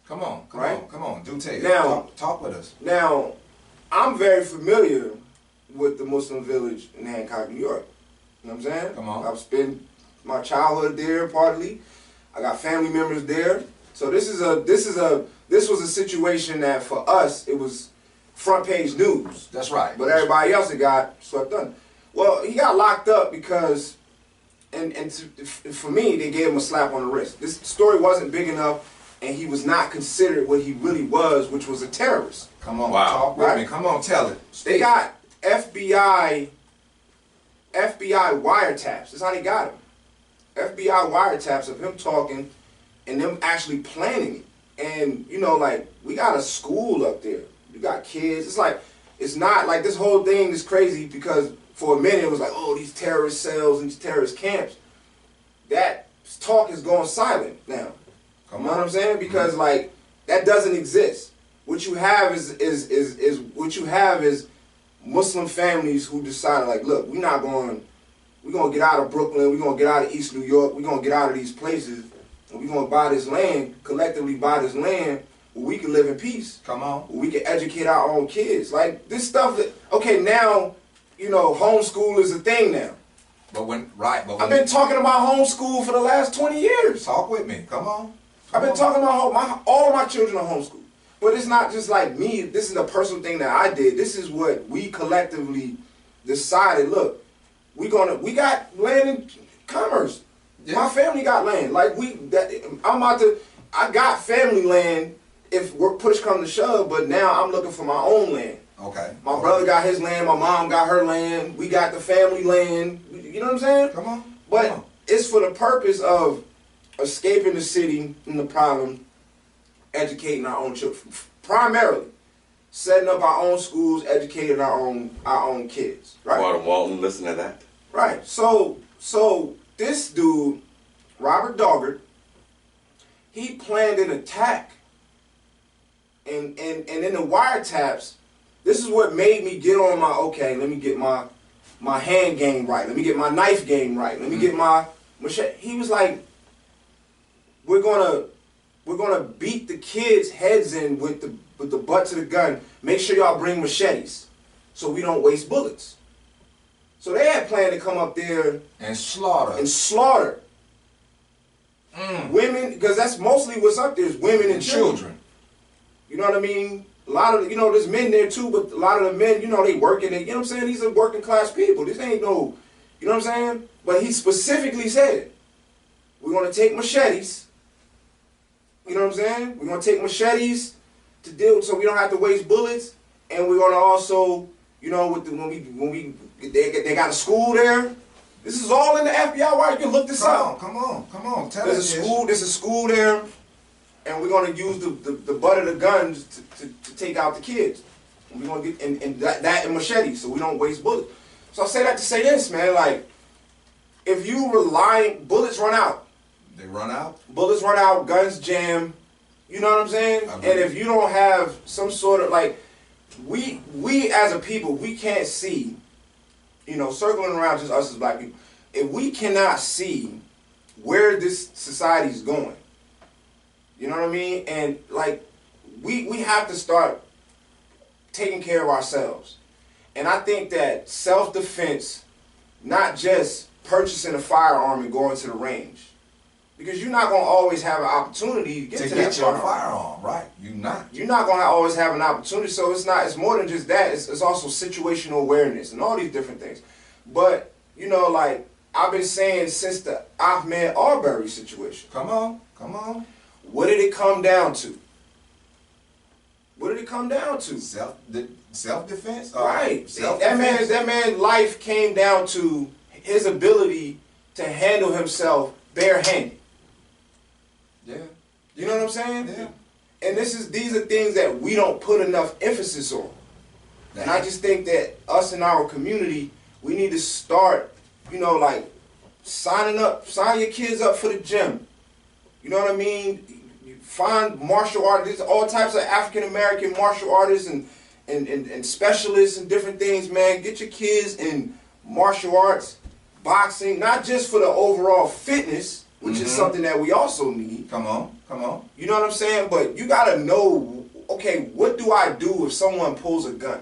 Speaker 1: Come on,
Speaker 4: Right?
Speaker 1: come on. Do tell.
Speaker 4: Now-
Speaker 1: talk with us.
Speaker 4: Now, I'm very familiar with the Muslim village in Hancock, New York. You know what I'm saying?
Speaker 1: Come on.
Speaker 4: I've spent my childhood there partly. I got family members there. So this was a situation that for us it was front page news.
Speaker 1: That's right.
Speaker 4: But everybody else had got swept under. Well, he got locked up because, for me, they gave him a slap on the wrist. This story wasn't big enough, and he was not considered what he really was, which was a terrorist.
Speaker 1: Come on,
Speaker 3: Wow.
Speaker 1: talk with
Speaker 4: Right?
Speaker 1: me. Come on, tell it.
Speaker 4: They got FBI wiretaps. That's how they got him. FBI wiretaps of him talking and them actually planning it. And, you know, like, we got a school up there. You got kids. It's not like this whole thing is crazy because for a minute it was like, oh, these terrorist cells and these terrorist camps. that talk is going silent now.
Speaker 1: Come
Speaker 4: You know
Speaker 1: on.
Speaker 4: what I'm saying? Because like that doesn't exist. What you have is what you have is Muslim families who decide like, look, we're gonna get out of Brooklyn, we're gonna get out of East New York, we're gonna get out of these places, and we're gonna buy this land, collectively buy this land where we can live in peace.
Speaker 1: Come on.
Speaker 4: Where we can educate our own kids. Like this stuff that okay, now, you know, homeschool is a thing now.
Speaker 1: But when
Speaker 4: I've been talking about homeschool for the last 20 years.
Speaker 1: talk with me. Come on.
Speaker 4: I've been talking about all of my children are homeschooled. But it's not just like me. This is a personal thing that I did. This is what we collectively decided. Look, we got land in Commerce.
Speaker 1: Yeah.
Speaker 4: My family got land. Like I got family land if push come to shove, but now I'm looking for my own land.
Speaker 1: Okay.
Speaker 4: My brother got his land, my mom got her land, we got the family land. You know what I'm saying?
Speaker 1: Come on.
Speaker 4: But
Speaker 1: Come on.
Speaker 4: it's for the purpose of escaping the city and the problem, educating our own children, primarily setting up our own schools, educating our own kids, right?
Speaker 3: Walter Walton, listen to that.
Speaker 4: Right. So this dude, Robert Doggett, he planned an attack, and in the wiretaps, this is what made me get on my let me get my hand game right, let me get my knife game right, let me get my machete. He was like, we're gonna beat the kids' heads in with the butts of the gun. Make sure y'all bring machetes so we don't waste bullets. So they had planned to come up there
Speaker 1: And slaughter.
Speaker 4: Women, because that's mostly what's up there is women and children. You know what I mean? A lot of, there's men there too, but a lot of the men, they working, and you know what I'm saying? These are working class people. This ain't no, you know what I'm saying? But he specifically said, we're going to take machetes. You know what I'm saying? We're going to take machetes to deal, so we don't have to waste bullets. And we're going to also, when they got a school there. This is all in the FBI wire. You can look this up.
Speaker 1: Come on. Tell
Speaker 4: There's
Speaker 1: us
Speaker 4: a school. There's a school there, and we're gonna use the butt of the guns to take out the kids. And we're gonna get and that and machetes, so we don't waste bullets. So I say that to say this, man. Like, if you bullets run out.
Speaker 1: They run out.
Speaker 4: Bullets run out. Guns jam. You know what I'm saying?
Speaker 1: I
Speaker 4: And
Speaker 1: agree.
Speaker 4: if you don't have some sort of like, we as a people, we can't see. Circling around just us as black people, if we cannot see where this society is going, you know what I mean? And like, we have to start taking care of ourselves. And I think that self-defense, not just purchasing a firearm and going to the range, because you're not going to always have an opportunity to get
Speaker 1: your firearm, right? You're not.
Speaker 4: You're not going to always have an opportunity, so it's more than just that. It's also situational awareness and all these different things. But, like I've been saying since the Ahmaud Arbery situation.
Speaker 1: Come on.
Speaker 4: What did it come down to? What did it come down to?
Speaker 1: Self-defense?
Speaker 4: Right.
Speaker 1: Self-defense.
Speaker 4: That man's life came down to his ability to handle himself barehanded.
Speaker 1: Yeah.
Speaker 4: You know what I'm saying?
Speaker 1: Yeah.
Speaker 4: And these are things that we don't put enough emphasis on. And I just think that us in our community, we need to start, sign your kids up for the gym. You know what I mean? You find martial artists, all types of African American martial artists and specialists and different things, man. Get your kids in martial arts, boxing, not just for the overall fitness, which is something that we also need.
Speaker 1: Come on.
Speaker 4: You know what I'm saying? But you gotta know, okay, what do I do if someone pulls a gun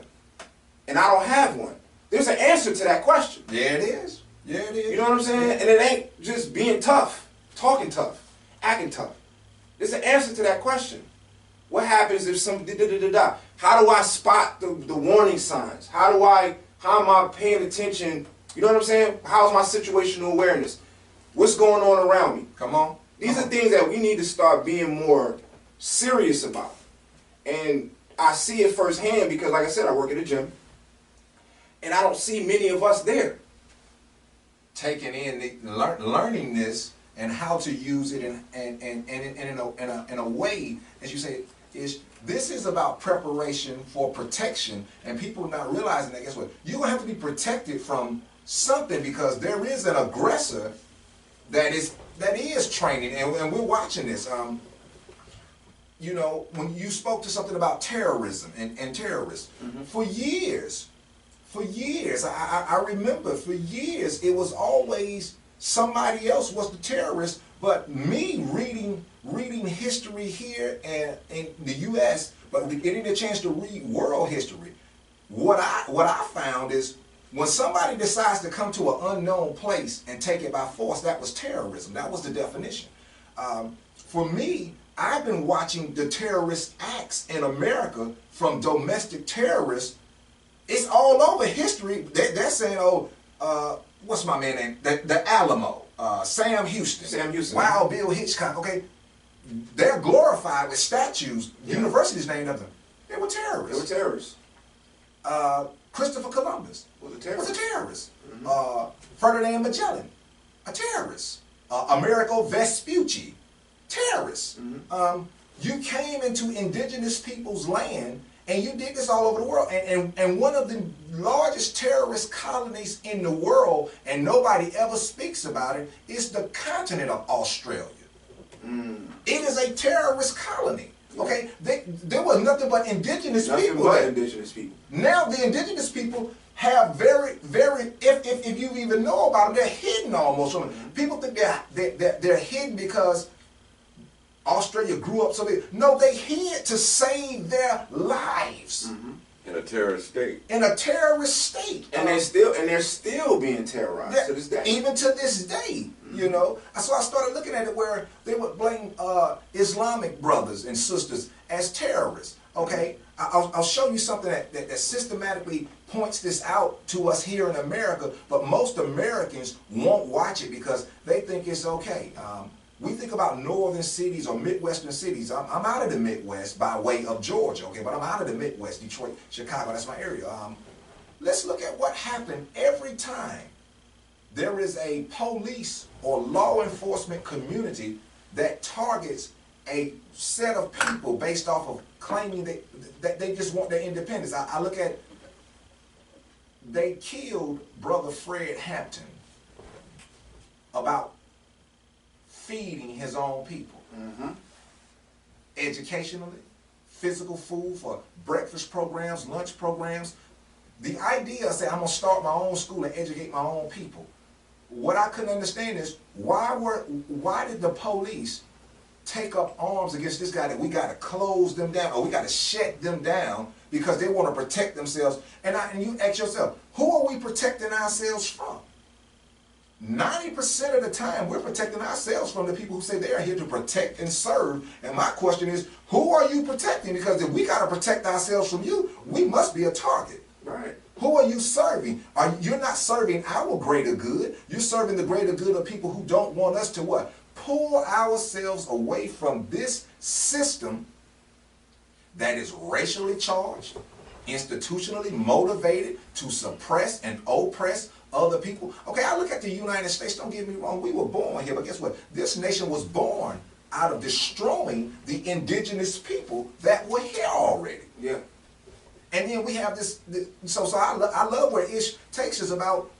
Speaker 4: and I don't have one? There's an answer to that question.
Speaker 1: Yeah, it is.
Speaker 4: You know what I'm saying? And it ain't just being tough, talking tough, acting tough. There's an answer to that question. What happens if some da-da-da-da-da? How do I spot the warning signs? How am I paying attention? You know what I'm saying? How's my situational awareness? What's going on around me?
Speaker 1: Come on.
Speaker 4: These are things that we need to start being more serious about. And I see it firsthand because, like I said, I work at a gym. And I don't see many of us there.
Speaker 1: Taking in, learning this and how to use it in a way, as you say, this is about preparation for protection, and people not realizing that, guess what? You're going to have to be protected from something because there is an aggressor that is that is training, and we're watching this. You know, when you spoke to something about terrorism and terrorists, for years, I remember for years it was always somebody else was the terrorist, but me reading history here and in the U.S., but getting a chance to read world history, what I found is when somebody decides to come to an unknown place and take it by force, that was terrorism. That was the definition. For me, I've been watching the terrorist acts in America from domestic terrorists. It's all over history. They're saying, oh, what's my man name? The Alamo, Sam Houston, Wild Bill Hitchcock. Okay, they're glorified with statues. Universities named after them. They were terrorists. Christopher Columbus was a terrorist. Ferdinand Magellan, a terrorist. Amerigo Vespucci, terrorist. You came into indigenous people's land and you did this all over the world. And one of the largest terrorist colonies in the world, and nobody ever speaks about it, is the continent of Australia. It is a terrorist colony. Okay, there was nothing but indigenous people. Now the indigenous people have very, if you even know about them, they're hidden almost. People think they're hidden because Australia grew up so big. No, they hid to save their lives.
Speaker 3: In a terrorist state.
Speaker 1: In a terrorist state.
Speaker 4: And they're still being terrorized to this day.
Speaker 1: Even to this day, you know. So I started looking at it where they would blame Islamic brothers and sisters as terrorists. Okay, I'll show you something that systematically points this out to us here in America, but most Americans won't watch it because they think it's okay. We think about northern cities or Midwestern cities. I'm out of the Midwest by way of Georgia, okay, but I'm out of the Midwest, Detroit, Chicago, that's my area. Let's look at what happened every time there is a police or law enforcement community that targets a set of people based off of claiming that they just want their independence. I look at, they killed Brother Fred Hampton about feeding his own people. Educationally, physical food for breakfast programs, lunch programs. The idea of saying, I'm going to start my own school and educate my own people. What I couldn't understand is, why did the police take up arms against this guy that we got to close them down or we got to shut them down because they want to protect themselves? And you ask yourself, who are we protecting ourselves from? 90% of the time, we're protecting ourselves from the people who say they are here to protect and serve. And my question is, who are you protecting? Because if we got to protect ourselves from you, we must be a target.
Speaker 4: Right.
Speaker 1: Who are you serving? You're not serving our greater good. You're serving the greater good of people who don't want us to what? Pull ourselves away from this system that is racially charged, institutionally motivated to suppress and oppress other people. Okay, I look at the United States, don't get me wrong, we were born here, but guess what? This nation was born out of destroying the indigenous people that were here already.
Speaker 4: Yeah.
Speaker 1: And then we have this so I love where Ish takes us about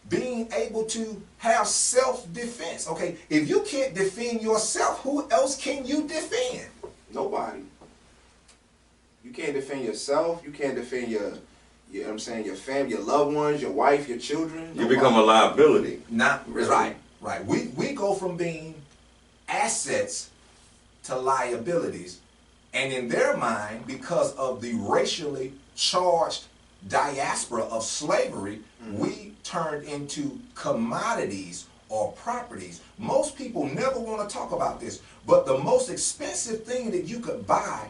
Speaker 1: being able to have self-defense. Okay, if you can't defend yourself, who else can you defend?
Speaker 4: Nobody. You can't defend yourself, you can't defend your your family, your loved ones, your wife, your children.
Speaker 3: You become a liability.
Speaker 1: Right. We go from being assets to liabilities. And in their mind, because of the racially charged diaspora of slavery, we turned into commodities or properties. Most people never want to talk about this, but the most expensive thing that you could buy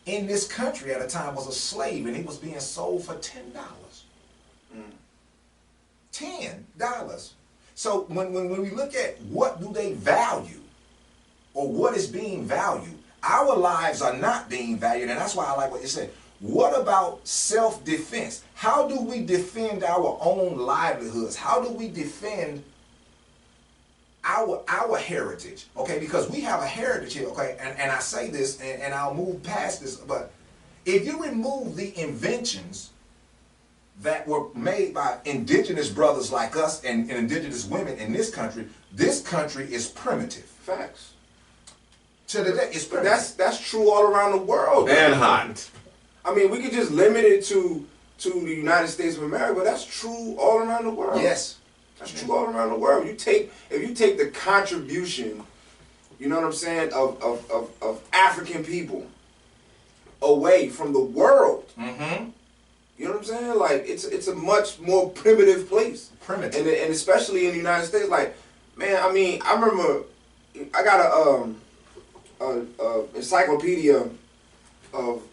Speaker 1: in this country at a time was a slave, and it was being sold for $10. $10. So when we look at what do they value or what is being valued, our lives are not being valued, and that's why I like what you said. What about self-defense? How do we defend our own livelihoods? How do we defend our heritage? Okay, because we have a heritage here, okay, and I say this, and I'll move past this, but if you remove the inventions that were made by indigenous brothers like us and indigenous women in this country, this country is primitive.
Speaker 4: Facts.
Speaker 1: To the day, it's
Speaker 4: But
Speaker 1: primitive.
Speaker 4: that's true all around the world.
Speaker 3: And hot.
Speaker 4: I mean, we could just limit it to the United States of America, but that's true all around the world.
Speaker 1: Yes.
Speaker 4: That's true all around the world. If you take the contribution, you know what I'm saying, of African people away from the world.
Speaker 1: Mm-hmm.
Speaker 4: You know what I'm saying? Like it's a much more primitive place.
Speaker 1: Primitive.
Speaker 4: And especially in the United States, like, man, I mean, I remember I got a encyclopedia of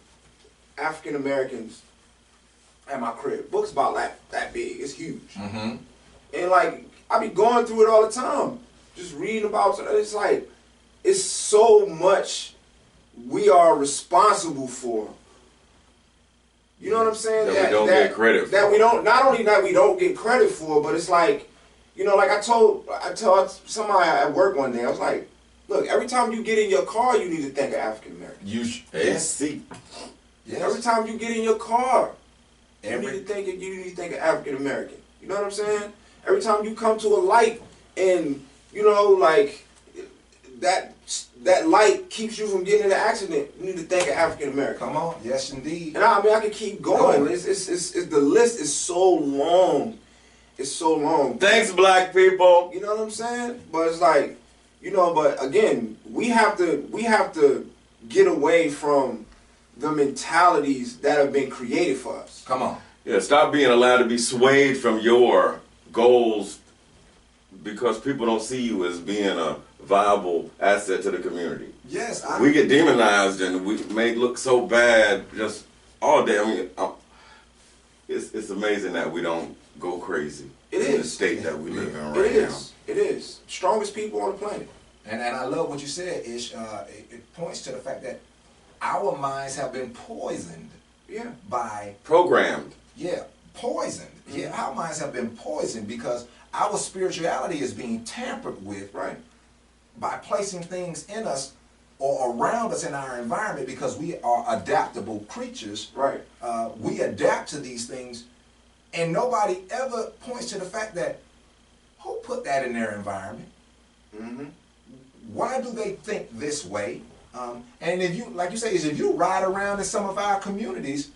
Speaker 4: African Americans at my crib. Book's about that big. It's huge.
Speaker 1: Mm-hmm.
Speaker 4: And like I be going through it all the time, just reading about it. It's like it's so much we are responsible for. You know what I'm saying?
Speaker 3: That we don't get credit for.
Speaker 4: That we don't. Not only that we don't get credit for, but it's like, you know, like I told somebody at work one day. I was like, look, every time you get in your car, you need to think of African American.
Speaker 1: Yes.
Speaker 3: AC.
Speaker 1: Yes.
Speaker 4: Every time you get in your car, you
Speaker 1: Every-
Speaker 4: need to think of African American. You know what I'm saying? Every time you come to a light and, you know, like that light keeps you from getting in an accident, you need to think of African American.
Speaker 1: Come on. Yes, indeed.
Speaker 4: And I mean, I can keep going.
Speaker 1: Go.
Speaker 4: It's the list is so long. It's so long.
Speaker 3: Thanks, black people.
Speaker 4: You know what I'm saying? But it's like, you know, but again, we have to get away from the mentalities that have been created for us.
Speaker 1: Come on.
Speaker 3: Yeah, stop being allowed to be swayed from your goals because people don't see you as being a viable asset to the community.
Speaker 1: Yes.
Speaker 3: We get demonized and we may look so bad just all day. I mean, it's amazing that we don't go crazy.
Speaker 4: It
Speaker 3: in the
Speaker 4: is.
Speaker 3: state that we live in right
Speaker 4: It is. It is. Strongest people on the planet.
Speaker 1: And I love what you said, Ish. It points to the fact that our minds have been poisoned
Speaker 4: Yeah.
Speaker 1: by,
Speaker 3: Programmed.
Speaker 1: poisoned. Yeah, our minds have been poisoned because our spirituality is being tampered with
Speaker 4: Right.
Speaker 1: by placing things in us or around us in our environment because we are adaptable creatures.
Speaker 4: Right.
Speaker 1: We adapt to these things, and nobody ever points to the fact that who put that in their environment?
Speaker 4: Mm-hmm.
Speaker 1: Why do they think this way? And if you, like you say, is if you ride around in some of our communities,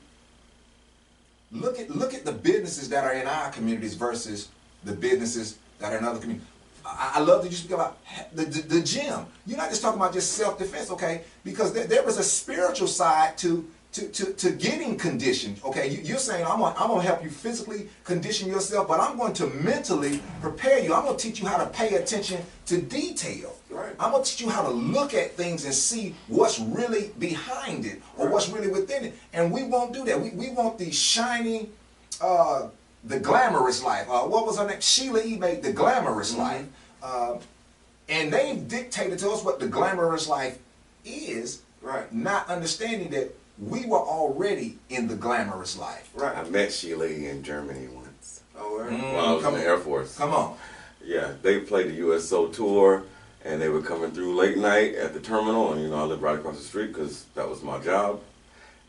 Speaker 1: look at the businesses that are in our communities versus the businesses that are in other communities. I love that you speak about the gym. You're not just talking about just self-defense, okay? Because there was a spiritual side to getting conditioned, okay? You're saying I'm gonna help you physically condition yourself, but I'm going to mentally prepare you. I'm gonna teach you how to pay attention to detail.
Speaker 4: Right.
Speaker 1: I'm gonna teach you how to look at things and see what's really behind it or what's really within it. And we won't do that. We want the shiny, the glamorous life. What was her name? Sheila E. made the glamorous life. And they've dictated to us what the glamorous life is,
Speaker 4: Right.
Speaker 1: not understanding that we were already in the glamorous life.
Speaker 4: Right.
Speaker 3: I met Sheila in Germany once
Speaker 4: Oh, right.
Speaker 3: while I was in the Air Force.
Speaker 1: Come on.
Speaker 3: Yeah, they played the USO tour, and they were coming through late night at the terminal, and you know I lived right across the street because that was my job.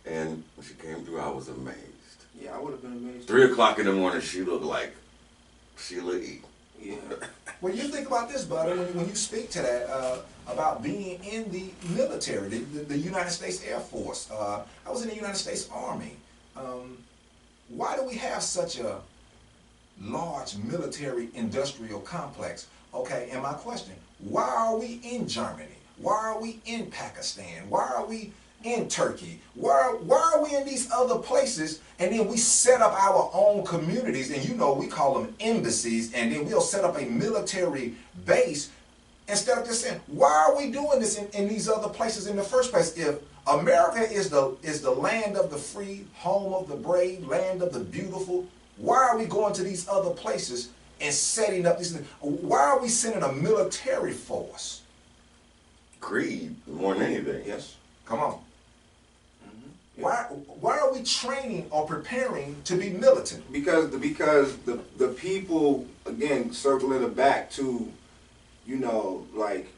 Speaker 3: And when she came through, I was amazed.
Speaker 4: Yeah, I would have been amazed.
Speaker 3: 3 o'clock in the morning, she looked like Sheila E.
Speaker 4: Yeah.
Speaker 1: When you think about this, Buddy, when you speak to that, about being in the military, the United States Air Force, I was in the United States Army. Why do we have such a large military industrial complex? Okay, and my question, why are we in Germany? Why are we in Pakistan? Why are we in Turkey? Why are we in these other places? And then we set up our own communities, and you know we call them embassies, and then we'll set up a military base instead of just saying, why are we doing this in these other places in the first place? If America is the land of the free, home of the brave, land of the beautiful, why are we going to these other places and setting up these things? Why are we sending a military force?
Speaker 3: Greed more than anything.
Speaker 4: Yes.
Speaker 1: Come on. Why are we training or preparing to be militant?
Speaker 4: Because the people, again, circling it back to, you know, like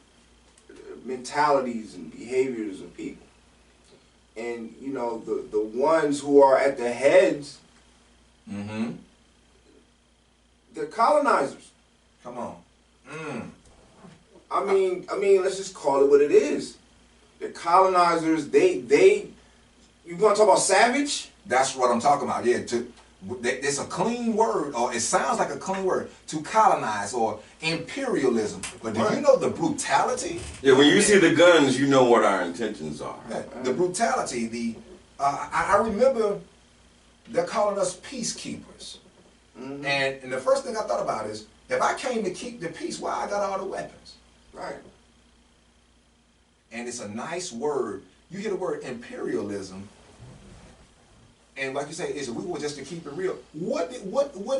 Speaker 4: mentalities and behaviors of people. And, you know, the ones who are at the heads,
Speaker 1: Mm-hmm.
Speaker 4: they're colonizers.
Speaker 1: Come on.
Speaker 4: I mean, let's just call it what it is. The colonizers, you want to talk about savage?
Speaker 1: That's what I'm talking about. Yeah, it's a clean word, or it sounds like a clean word, to colonize or imperialism. But do you know the brutality?
Speaker 3: Yeah, when you see the guns, you know what our intentions are.
Speaker 1: The brutality, I remember they're calling us peacekeepers. Mm-hmm. And the first thing I thought about is, if I came to keep the peace, why I got all the weapons?
Speaker 4: Right.
Speaker 1: And it's a nice word. You hear the word imperialism, and like you say, we were just to keep it real. What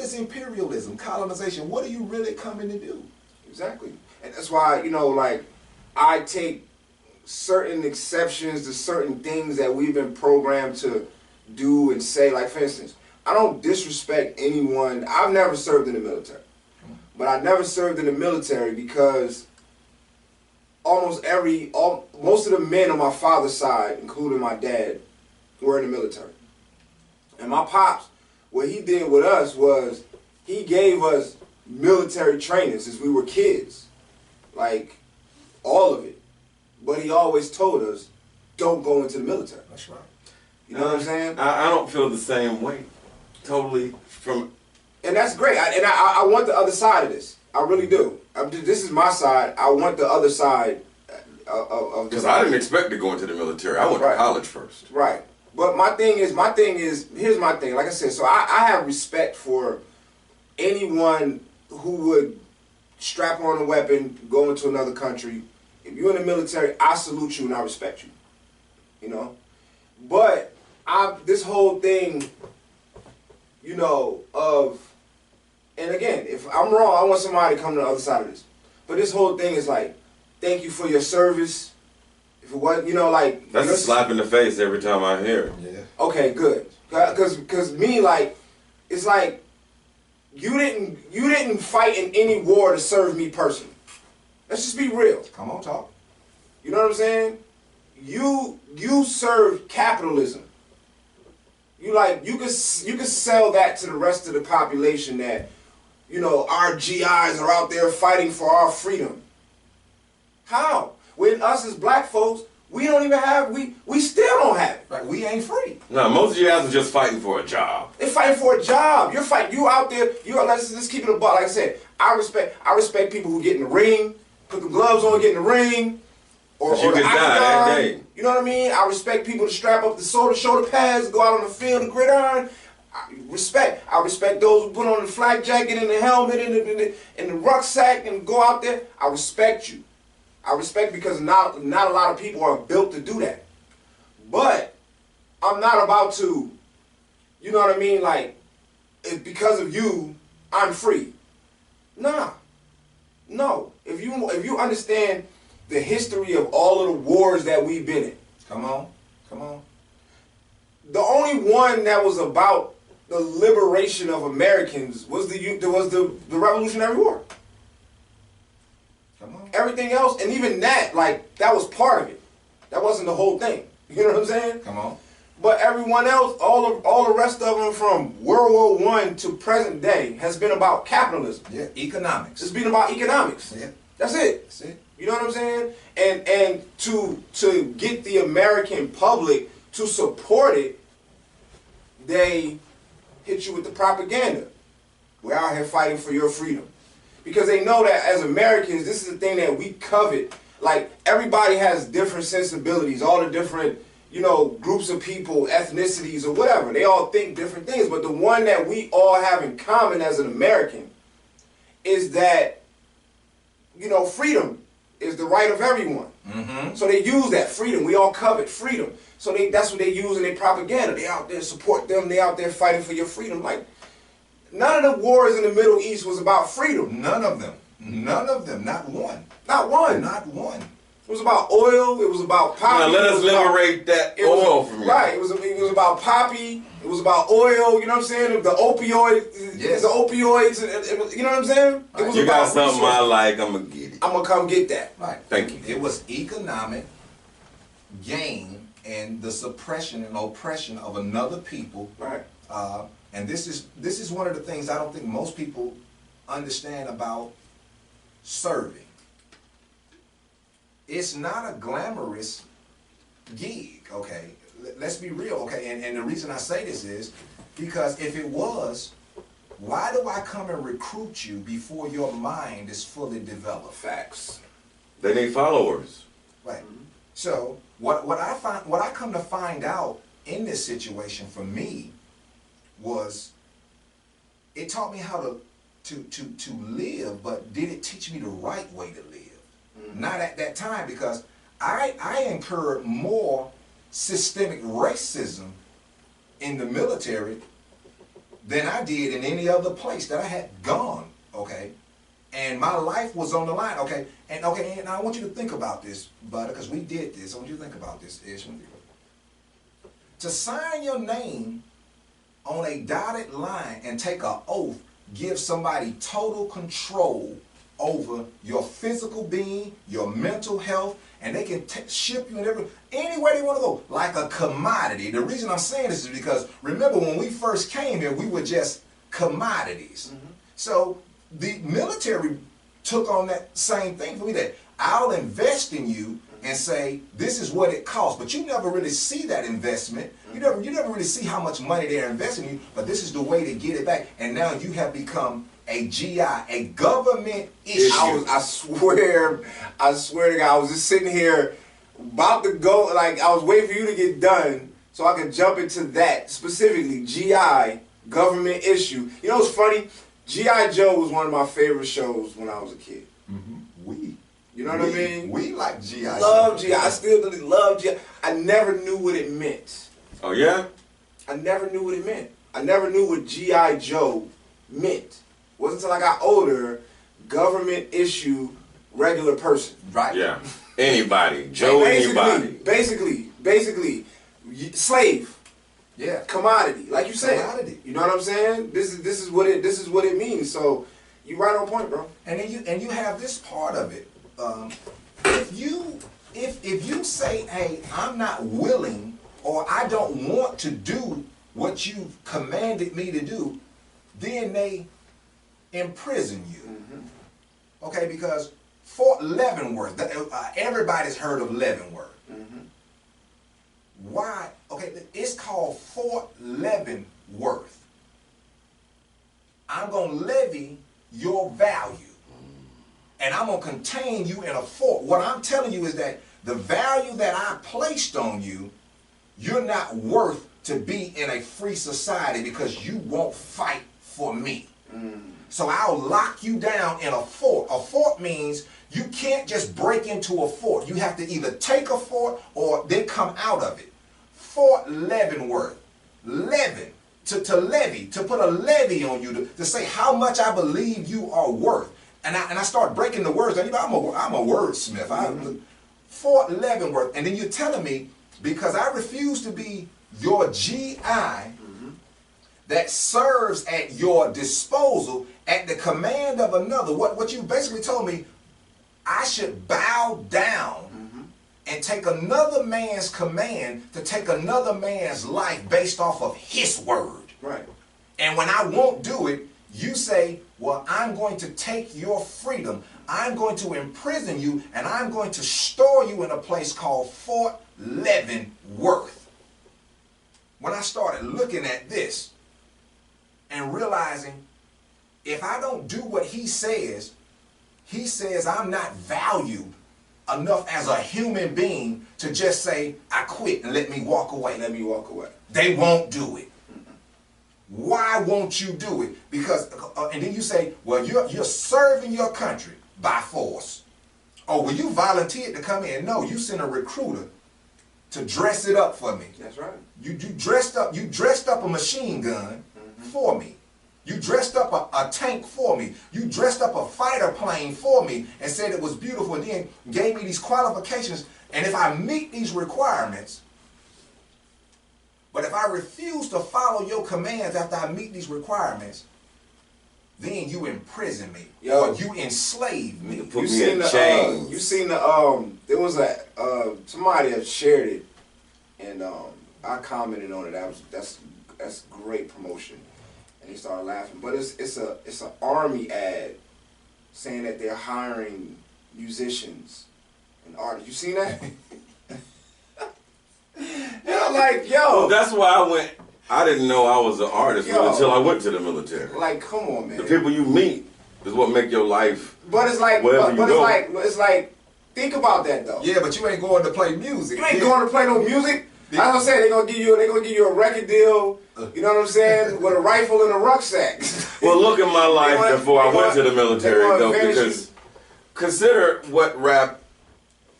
Speaker 1: is imperialism, colonization? What are you really coming to do?
Speaker 4: Exactly. And that's why, like, I take certain exceptions to certain things that we've been programmed to do and say. Like, for instance, I don't disrespect anyone. I've never served in the military. But I never served in the military because most of the men on my father's side, including my dad, were in the military. And my pops, what he did with us was he gave us military training since we were kids. Like, all of it. But he always told us, don't go into the military.
Speaker 1: That's right.
Speaker 4: You know what I'm saying?
Speaker 3: I don't feel the same way. Totally from...
Speaker 4: And that's great. I want the other side of this. I really do. This is my side. I want the other side of this.
Speaker 3: Because I didn't expect to go into the military. I went to college first.
Speaker 4: Right. But my thing is, here's my thing. Like I said, so I have respect for anyone who would strap on a weapon, go into another country. If you're in the military, I salute you and I respect you. You know? But this whole thing, and again, if I'm wrong, I want somebody to come to the other side of this. But this whole thing is like, thank you for your service. If it wasn't, like...
Speaker 3: That's a slap in the face every time I hear it.
Speaker 1: Yeah.
Speaker 4: Okay, good. Because me, like, it's like, you didn't fight in any war to serve me personally. Let's just be real.
Speaker 1: Come on, talk.
Speaker 4: You know what I'm saying? You serve capitalism. You could sell that to the rest of the population that, our GIs are out there fighting for our freedom. How? When us as black folks, we don't even have, we still don't have it.
Speaker 1: Right, we ain't free.
Speaker 3: No, most of you guys are just fighting for a job.
Speaker 4: They're fighting for a job. You out there, let's keep it a buck. Like I said, I respect people who get in the ring, put the gloves on, get in the ring, or
Speaker 3: you
Speaker 4: the
Speaker 3: can die that
Speaker 4: octagon.
Speaker 3: day.
Speaker 4: You know what I mean? I respect people to strap up the shoulder pads, go out on the field, the gridiron. I respect those who put on the flak jacket and the helmet and the rucksack and go out there. I respect you. I respect because not a lot of people are built to do that. But I'm not about to, you know what I mean? Like, because of you, I'm free. Nah. No. If you understand the history of all of the wars that we've been in.
Speaker 1: Come on.
Speaker 4: The only one that was about the liberation of Americans was the Revolutionary War.
Speaker 1: Come on.
Speaker 4: Everything else, and even that, that was part of it. That wasn't the whole thing. You know what I'm saying?
Speaker 1: Come on.
Speaker 4: But everyone else, all the rest of them from World War I to present day has been about capitalism.
Speaker 1: Yeah, economics.
Speaker 4: It's been about economics.
Speaker 1: Yeah.
Speaker 4: That's it.
Speaker 1: That's it.
Speaker 4: You know what I'm saying? And to get the American public to support it, they hit you with the propaganda. We're out here fighting for your freedom. Because they know that as Americans, this is the thing that we covet. Like, everybody has different sensibilities, all the different, groups of people, ethnicities, or whatever. They all think different things. But the one that we all have in common as an American is that, freedom is the right of everyone. Mm-hmm. So they use that freedom. We all covet freedom. So that's what they use in their propaganda. They out there support them. They out there fighting for your freedom. Like, none of the wars in the Middle East was about freedom.
Speaker 1: None of them. Not one.
Speaker 4: Not one.
Speaker 1: Not one.
Speaker 4: It was about oil. It was about poppy.
Speaker 3: Now let us liberate that oil from you.
Speaker 4: Right. It was about poppy. It was about oil. You know what I'm saying? The opioid.
Speaker 1: Yes.
Speaker 4: The opioids. You know what I'm saying?
Speaker 1: Right.
Speaker 4: It was
Speaker 3: You
Speaker 4: about
Speaker 3: got something
Speaker 4: resources.
Speaker 3: I like, I'm going to get it.
Speaker 4: I'm going to come get that.
Speaker 1: Right.
Speaker 3: Thank you.
Speaker 1: It was economic gain and the suppression and oppression of another people.
Speaker 4: Right.
Speaker 1: And this is one of the things I don't think most people understand about serving. it's not a glamorous gig, okay? Let's be real, okay? And the reason I say this is because if it was, why do I come and recruit you before your mind is fully developed?
Speaker 4: Facts.
Speaker 3: They need followers.
Speaker 1: Right. So what I come to find out in this situation for me was it taught me how to live, but did it teach me the right way to live? Not at that time, because I incurred more systemic racism in the military than I did in any other place that I had gone, okay? And my life was on the line, okay? And I want you to think about this, Butter, because we did this. I want you to think about this, Ish. To sign your name on a dotted line and take an oath gives somebody total control over your physical being, your mental health, and they can ship you in anywhere they want to go, like a commodity. The reason I'm saying this is because, remember, when we first came here, we were just commodities. So the military took on that same thing for me, that I'll invest in you and say, this is what it costs. But you never really see that investment. You never really see how much money they're investing in you, but this is the way to get it back. And now you have become a GI, a government issue.
Speaker 4: I swear to God, I was just sitting here about to go, like I was waiting for you to get done so I could jump into that specifically, GI, government issue. You know what's funny? G.I. Joe was one of my favorite shows when I was a kid. You know what I mean?
Speaker 1: We like G.I.
Speaker 4: Love G.I. I still really love G.I. I never knew what it meant.
Speaker 3: Oh, yeah?
Speaker 4: I never knew what it meant. I never knew what G.I. Joe meant. It wasn't until I got older, government issue, regular person.
Speaker 1: Right?
Speaker 3: Yeah. Anybody. Joe anybody.
Speaker 4: Basically, slave.
Speaker 1: Yeah.
Speaker 4: Commodity, like you said.
Speaker 1: Commodity.
Speaker 4: You know what I'm saying? This is what it means. So you right on point, bro.
Speaker 1: And then you have this part of it. If you say, hey, I'm not willing, or I don't want to do what you've commanded me to do, then they imprison you. Okay, because Fort Leavenworth, everybody's heard of Leavenworth. Why? Okay, it's called Fort Leavenworth. I'm going to levy your value. And I'm going to contain you in a fort. What I'm telling you is that the value that I placed on you, you're not worth to be in a free society because you won't fight for me. So I'll lock you down in a fort. A fort means you can't just break into a fort. You have to either take a fort or then come out of it. Fort Leavenworth. Levin. To levy. To put a levy on you. To say how much I believe you are worth. And I start breaking the words. I'm a wordsmith. Fort Leavenworth. And then you're telling me, because I refuse to be your GI that serves at your disposal at the command of another. What you basically told me, I should bow down and take another man's command to take another man's life based off of his word.
Speaker 4: Right.
Speaker 1: And when I won't do it, you say, well, I'm going to take your freedom. I'm going to imprison you, and I'm going to store you in a place called Fort Leavenworth. When I started looking at this and realizing if I don't do what he says I'm not valued enough as a human being to just say, I quit and let me walk away.
Speaker 4: Let me walk away.
Speaker 1: They won't do it. Why won't you do it? Because, and then you say, well, you're serving your country by force. Oh, well, you volunteered to come in. No, you sent a recruiter to dress it up for me.
Speaker 4: That's right.
Speaker 1: You dressed up a machine gun for me. You dressed up a tank for me. You dressed up a fighter plane for me and said it was beautiful and then gave me these qualifications. And if I meet these requirements, but if I refuse to follow your commands after I meet these requirements, then you imprison me. Or you enslave me.
Speaker 3: You seen the
Speaker 4: you seen the there was somebody that shared it and I commented on it. That's great promotion. And he started laughing. But it's an army ad saying that they're hiring musicians an artist. You seen that? And I'm like, yo.
Speaker 3: Well, that's why I went. I didn't know I was an artist
Speaker 4: Yo.
Speaker 3: until I went to the military.
Speaker 4: Like, come on, man.
Speaker 3: The people you meet is what make your life.
Speaker 4: But it's like,
Speaker 3: wherever
Speaker 4: but
Speaker 3: you go.
Speaker 4: it's like, think about that though.
Speaker 1: Yeah, but you ain't going to play music.
Speaker 4: You ain't going to play no music. As I said, they gonna give you a record deal. You know what I'm saying? With a rifle and a rucksack.
Speaker 3: Well, look at my life before I went to the military, though,
Speaker 4: advance
Speaker 3: because consider what rap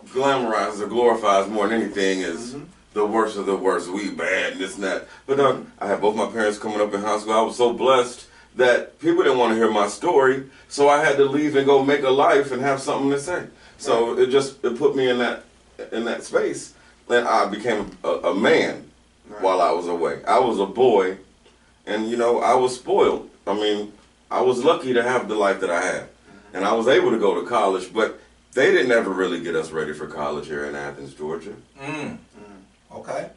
Speaker 3: glamorizes or glorifies more than anything is the worst of the worst. We bad and this and that. But I had both my parents coming up in high school. I was so blessed that people didn't want to hear my story, so I had to leave and go make a life and have something to say. So it put me in that space, and I became a man while I was away. I was a boy, and I was spoiled. I mean, I was lucky to have the life that I had, and I was able to go to college, but they didn't ever really get us ready for college here in Athens, Georgia.
Speaker 1: Okay.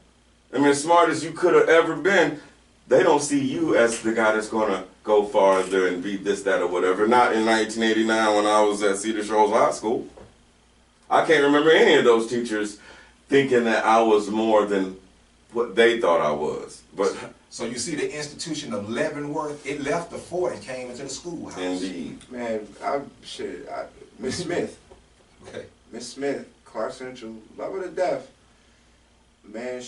Speaker 3: I mean, as smart as you could have ever been, they don't see you as the guy that's going to go farther and be this, that, or whatever. Not in 1989 when I was at Cedar Shoals High School. I can't remember any of those teachers thinking that I was more than what they thought I was. But
Speaker 1: So you see the institution of Leavenworth, it left the fort and came into the schoolhouse.
Speaker 3: indeed.
Speaker 4: Man, Miss Smith.
Speaker 1: Okay.
Speaker 4: Miss Smith, Clark Central, love her to death. Man,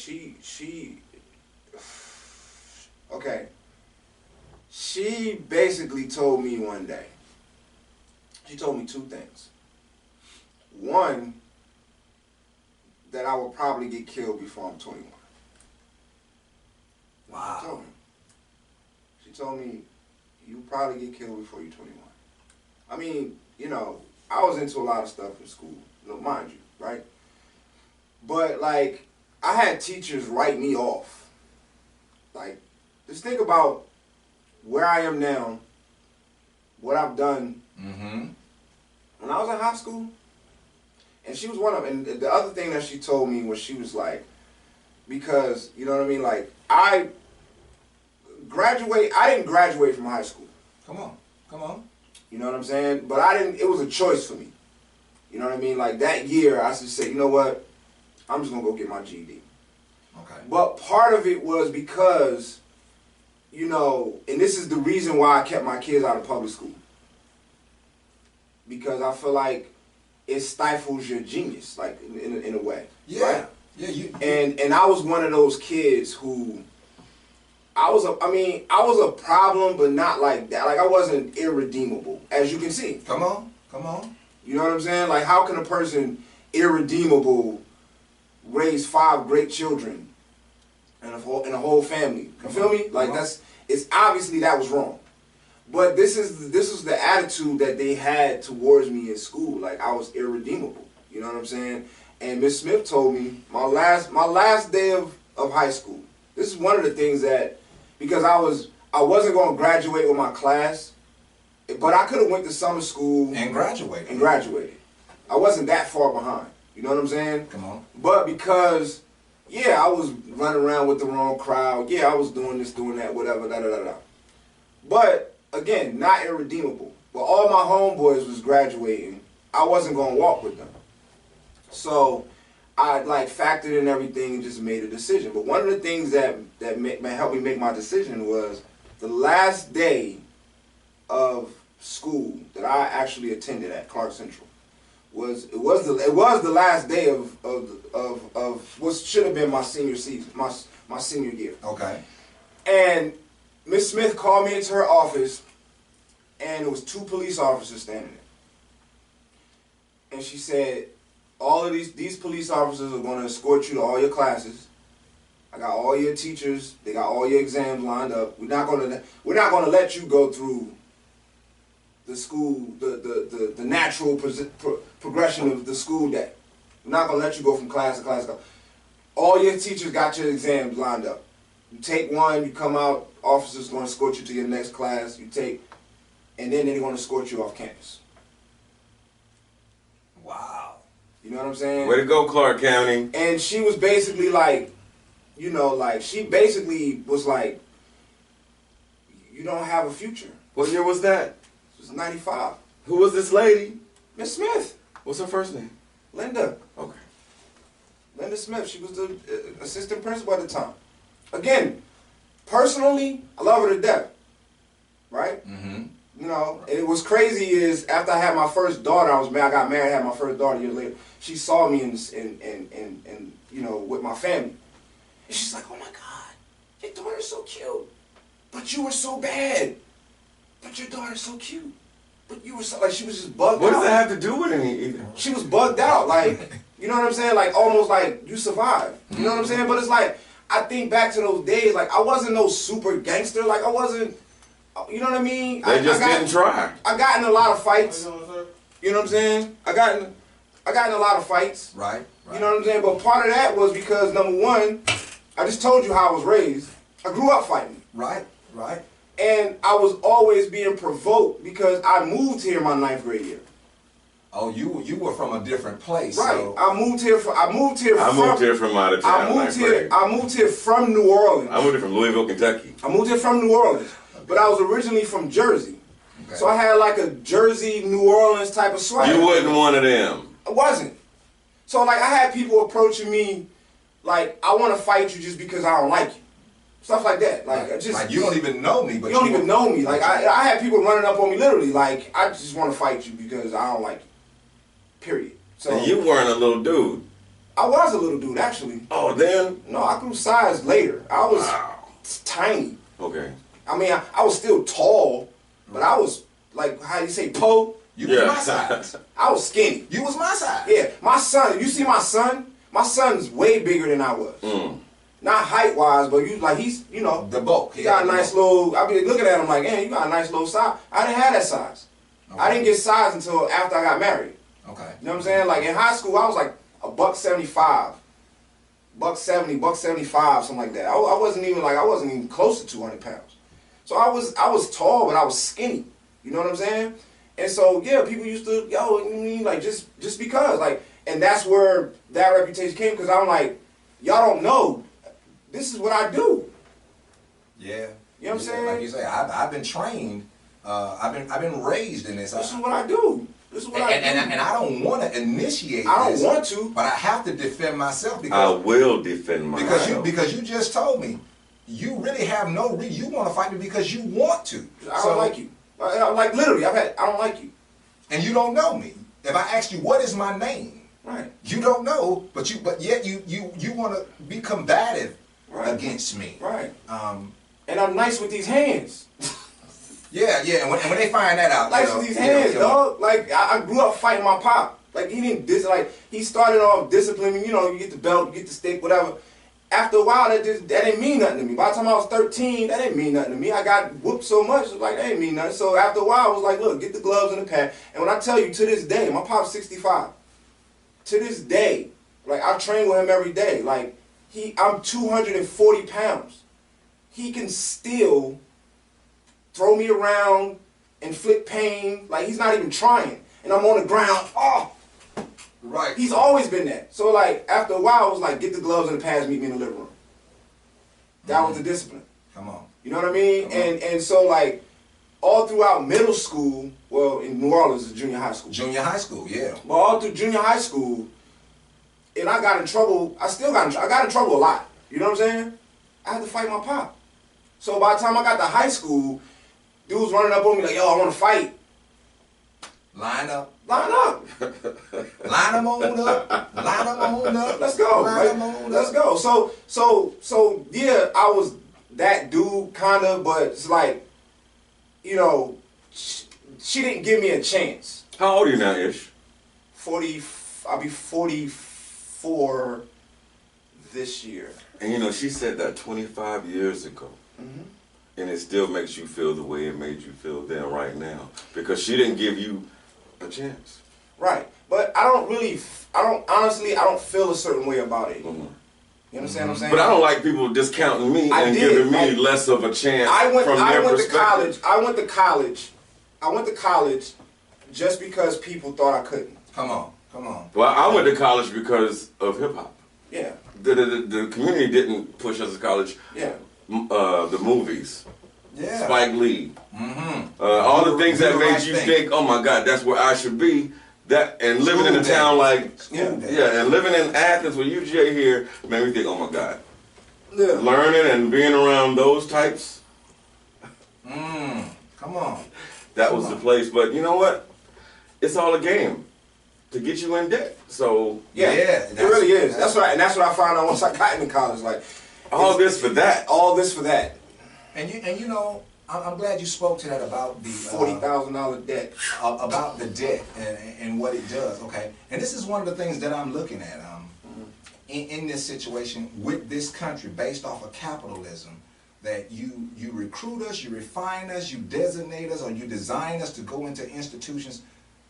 Speaker 4: okay. She basically told me one day, she told me two things. One, that I will probably get killed before I'm 21.
Speaker 1: Wow.
Speaker 4: She told me, you probably get killed before you're 21. I mean, I was into a lot of stuff in school, mind you, right? But like, I had teachers write me off. Like, just think about where I am now, what I've done. When I was in high school, and she was one of them. And the other thing that she told me was, she was like, because, you know what I mean? Like, I didn't graduate from high school.
Speaker 1: Come on.
Speaker 4: You know what I'm saying? But it was a choice for me. You know what I mean? Like, that year, I just said, you know what? I'm just going to go get my GED.
Speaker 1: Okay.
Speaker 4: But part of it was because, and this is the reason why I kept my kids out of public school. Because I feel like it stifles your genius, like, in a way.
Speaker 1: Yeah.
Speaker 4: Right?
Speaker 1: Yeah.
Speaker 4: And I was one of those kids who, I was a problem, but not like that. Like, I wasn't irredeemable, as you can see.
Speaker 1: Come on.
Speaker 4: You know what I'm saying? Like, how can a person irredeemable raise 5 great children and a whole family? You feel me? Like, it's obviously that was wrong. But this was the attitude that they had towards me in school. Like, I was irredeemable. You know what I'm saying? And Miss Smith told me my last day of high school. This is one of the things that, because I wasn't going to graduate with my class, but I could have went to summer school
Speaker 1: And graduated.
Speaker 4: I wasn't that far behind. You know what I'm saying?
Speaker 1: Come on.
Speaker 4: But because, I was running around with the wrong crowd. Yeah, I was doing this, doing that, whatever, da-da-da-da. But, again, not irredeemable. But all my homeboys was graduating. I wasn't going to walk with them. So, I, factored in everything and just made a decision. But one of the things that helped me make my decision was the last day of school that I actually attended at Clark Central. It was the last day of what should have been my senior season, my senior year.
Speaker 1: Okay.
Speaker 4: And Miss Smith called me into her office, and it was 2 police officers standing there. And she said, all of these police officers are going to escort you to all your classes. I got all your teachers. They got all your exams lined up. We're not going to let you go through the school, the natural progression of the school day. We're not going to let you go from class to class. All your teachers got your exams lined up. You take one, you come out, officers going to escort you to your next class. You take, and then they're going to escort you off campus.
Speaker 1: Wow.
Speaker 4: You know what I'm saying?
Speaker 3: Way to go, Clark County.
Speaker 4: And she was basically like, she basically was like, you don't have a future.
Speaker 3: What year was that?
Speaker 4: It was 95.
Speaker 3: Who was this lady?
Speaker 4: Miss Smith.
Speaker 3: What's her first name?
Speaker 4: Linda.
Speaker 3: Okay.
Speaker 4: Linda Smith. She was the assistant principal at the time. Again, personally, I love her to death. Right?
Speaker 1: Mm-hmm.
Speaker 4: You know, and what's crazy is after I had my first daughter, I got married, had my first daughter a year later. She saw me in you know, with my family. And she's like, oh my God, your daughter's so cute. But you were so bad. But your daughter's so cute. But you were so, like, she was just bugged out.
Speaker 3: What does that have to do with anything?
Speaker 4: She was bugged out. Like, you know what I'm saying? Like, almost like you survived. You know what I'm saying? But it's like, I think back to those days, like, I wasn't no super gangster. Like, I wasn't, you know what I mean?
Speaker 3: They just didn't try.
Speaker 4: I got in a lot of fights. You know what I'm saying? I got in a lot of fights.
Speaker 1: Right.
Speaker 4: You know what I'm saying? But part of that was because, number one, I just told you how I was raised. I grew up fighting.
Speaker 1: Right.
Speaker 4: And I was always being provoked because I moved here my 9th grade year.
Speaker 1: Oh, you were from a different place.
Speaker 4: Right.
Speaker 1: So.
Speaker 4: I moved here from
Speaker 3: I moved here from out of town.
Speaker 4: I moved here from New Orleans.
Speaker 3: I moved here from Louisville, Kentucky.
Speaker 4: I moved here from New Orleans. But I was originally from Jersey.
Speaker 1: Okay.
Speaker 4: So I had like a Jersey, New Orleans type of swag.
Speaker 3: You wasn't one of them.
Speaker 4: I wasn't. So like I had people approaching me like, I want to fight you just because I don't like you. Stuff like that. Like
Speaker 1: you don't even know me, but
Speaker 4: you don't even know me. Like I had people running up on me literally like, I just want to fight you because I don't like you. Period. So
Speaker 3: And you weren't a little dude.
Speaker 4: I was a little dude actually.
Speaker 3: Oh, then?
Speaker 4: No, I grew size later. I was tiny.
Speaker 3: Okay.
Speaker 4: I mean, I was still tall, but I was like, how you say, po?
Speaker 1: You was my size.
Speaker 4: I was skinny.
Speaker 1: You was my size.
Speaker 4: Yeah, my son. You see my son? My son's way bigger than I was. Not height wise, but he's you know
Speaker 1: the bulk.
Speaker 4: He got a nice little. I be looking at him like, man, you got a nice little size. I didn't have that size. Okay. I didn't get size until after I got married.
Speaker 1: Okay.
Speaker 4: You know what I'm saying? Like in high school, I was like $175, $175, something like that. I wasn't even close to 200 pounds. So I was tall, but I was skinny. You know what I'm saying? And so yeah, people used to like just because like, and that's where that reputation came because I'm like, y'all don't know, this is what I do.
Speaker 1: Yeah.
Speaker 4: You know what I'm saying?
Speaker 1: Like you say, I've been trained. I've been raised in this.
Speaker 4: This is what I do. This is what I do.
Speaker 1: And I don't want to initiate.
Speaker 4: I don't want to,
Speaker 1: but I have to defend myself because
Speaker 3: I will defend myself
Speaker 1: because you just told me you really have no reason. You want to fight me because you want to.
Speaker 4: I don't like you. Like literally, I don't like you.
Speaker 1: And you don't know me. If I ask you what is my name,
Speaker 4: right? You
Speaker 1: don't know, but yet you want to be combative against me,
Speaker 4: right? And I'm nice with these hands.
Speaker 1: Yeah. And when they find that out,
Speaker 4: nice with these hands, dog. Like I grew up fighting my pop. Like he started off disciplining. You know, you get the belt, you get the stick, whatever. After a while, that didn't mean nothing to me. By the time I was 13, that didn't mean nothing to me. I got whooped so much, it was like, that didn't mean nothing. So after a while, I was like, look, get the gloves and the pad. And when I tell you, to this day, my pop's 65. To this day, like, I train with him every day. Like, I'm 240 pounds. He can still throw me around, inflict pain. Like, he's not even trying. And I'm on the ground, Right. He's always been that. So like after a while, it was like get the gloves and the pads, meet me in the living room. That was the discipline.
Speaker 1: Come on.
Speaker 4: You know what I mean? And so like all throughout middle school, well in New Orleans it's junior high school.
Speaker 1: Junior high school, yeah.
Speaker 4: But all through junior high school, and I got in trouble. I got in trouble a lot. You know what I'm saying? I had to fight my pop. So by the time I got to high school, dudes running up on me like, yo, I want to fight.
Speaker 1: Line up.
Speaker 4: Line up.
Speaker 1: Line them on up. Line them on up.
Speaker 4: Let's go.
Speaker 1: Line them on up.
Speaker 4: Let's go. So yeah, I was that dude kind of, but it's like, you know, she didn't give me a chance.
Speaker 3: How old are you now, Ish?
Speaker 4: 40. I'll be 44 this year.
Speaker 3: And you know, she said that 25 years ago.
Speaker 4: Mm-hmm.
Speaker 3: And it still makes you feel the way it made you feel then right now. Because she didn't give you a chance.
Speaker 4: Right. But I don't feel a certain way about it.
Speaker 3: Mm-hmm.
Speaker 4: You understand what I'm saying?
Speaker 3: But I don't like people discounting me and giving me less of a chance from their perspective.
Speaker 4: I went to college just because people thought I couldn't.
Speaker 1: Come on.
Speaker 3: Well, I went to college because of hip hop.
Speaker 4: Yeah.
Speaker 3: The community didn't push us to college.
Speaker 4: Yeah.
Speaker 3: The movies.
Speaker 1: Yeah.
Speaker 3: Spike Lee.
Speaker 1: Mm-hmm.
Speaker 3: All the things that made you think, oh my God, that's where I should be. That and living in a town like
Speaker 1: Yeah.
Speaker 3: and living in Athens with UGA here made me think, oh my God.
Speaker 4: Yeah.
Speaker 3: Learning and being around those types,
Speaker 1: Come on.
Speaker 3: that was the place. But you know what? It's all a game to get you in debt. So
Speaker 4: Yeah,
Speaker 1: Yeah,
Speaker 4: it really is. That's what I found out once I got into college. Like
Speaker 3: all this for that.
Speaker 4: all this for that.
Speaker 1: And you know, I'm glad you spoke to that about the
Speaker 4: $40,000 debt.
Speaker 1: about the debt and what it does. Okay, and this is one of the things that I'm looking at in this situation with this country, based off of capitalism. That you recruit us, you refine us, you designate us, or you design us to go into institutions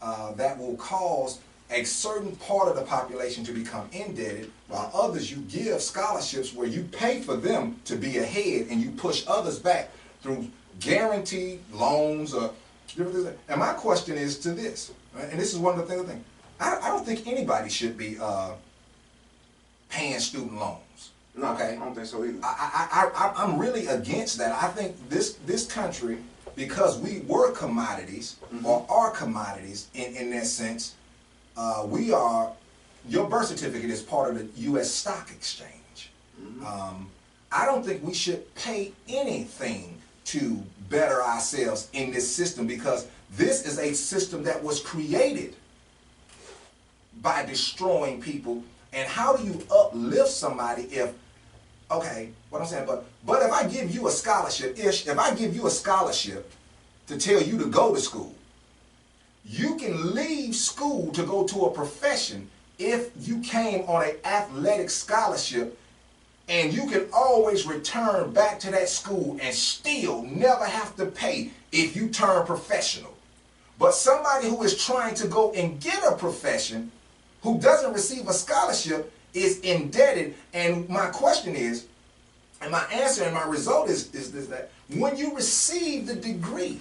Speaker 1: that will cause a certain part of the population to become indebted, while others you give scholarships where you pay for them to be ahead and you push others back through guaranteed loans or different things. And my question is to this, right? And this is one of the things I don't think anybody should be paying student loans.
Speaker 4: No,
Speaker 1: Okay,
Speaker 4: I don't think so either.
Speaker 1: I'm really against that. I think this country, because we were commodities or are commodities in that sense, we are. Your birth certificate is part of the U.S. Stock Exchange. I don't think we should pay anything to better ourselves in this system, because this is a system that was created by destroying people. And how do you uplift somebody if, okay, what I'm saying, but if I give you a scholarship, if I give you a scholarship to tell you to go to school, you can leave school to go to a profession if you came on an athletic scholarship, and you can always return back to that school and still never have to pay if you turn professional. But somebody who is trying to go and get a profession, who doesn't receive a scholarship, is indebted. And my question is, and my answer and my result is this, that when you receive the degree,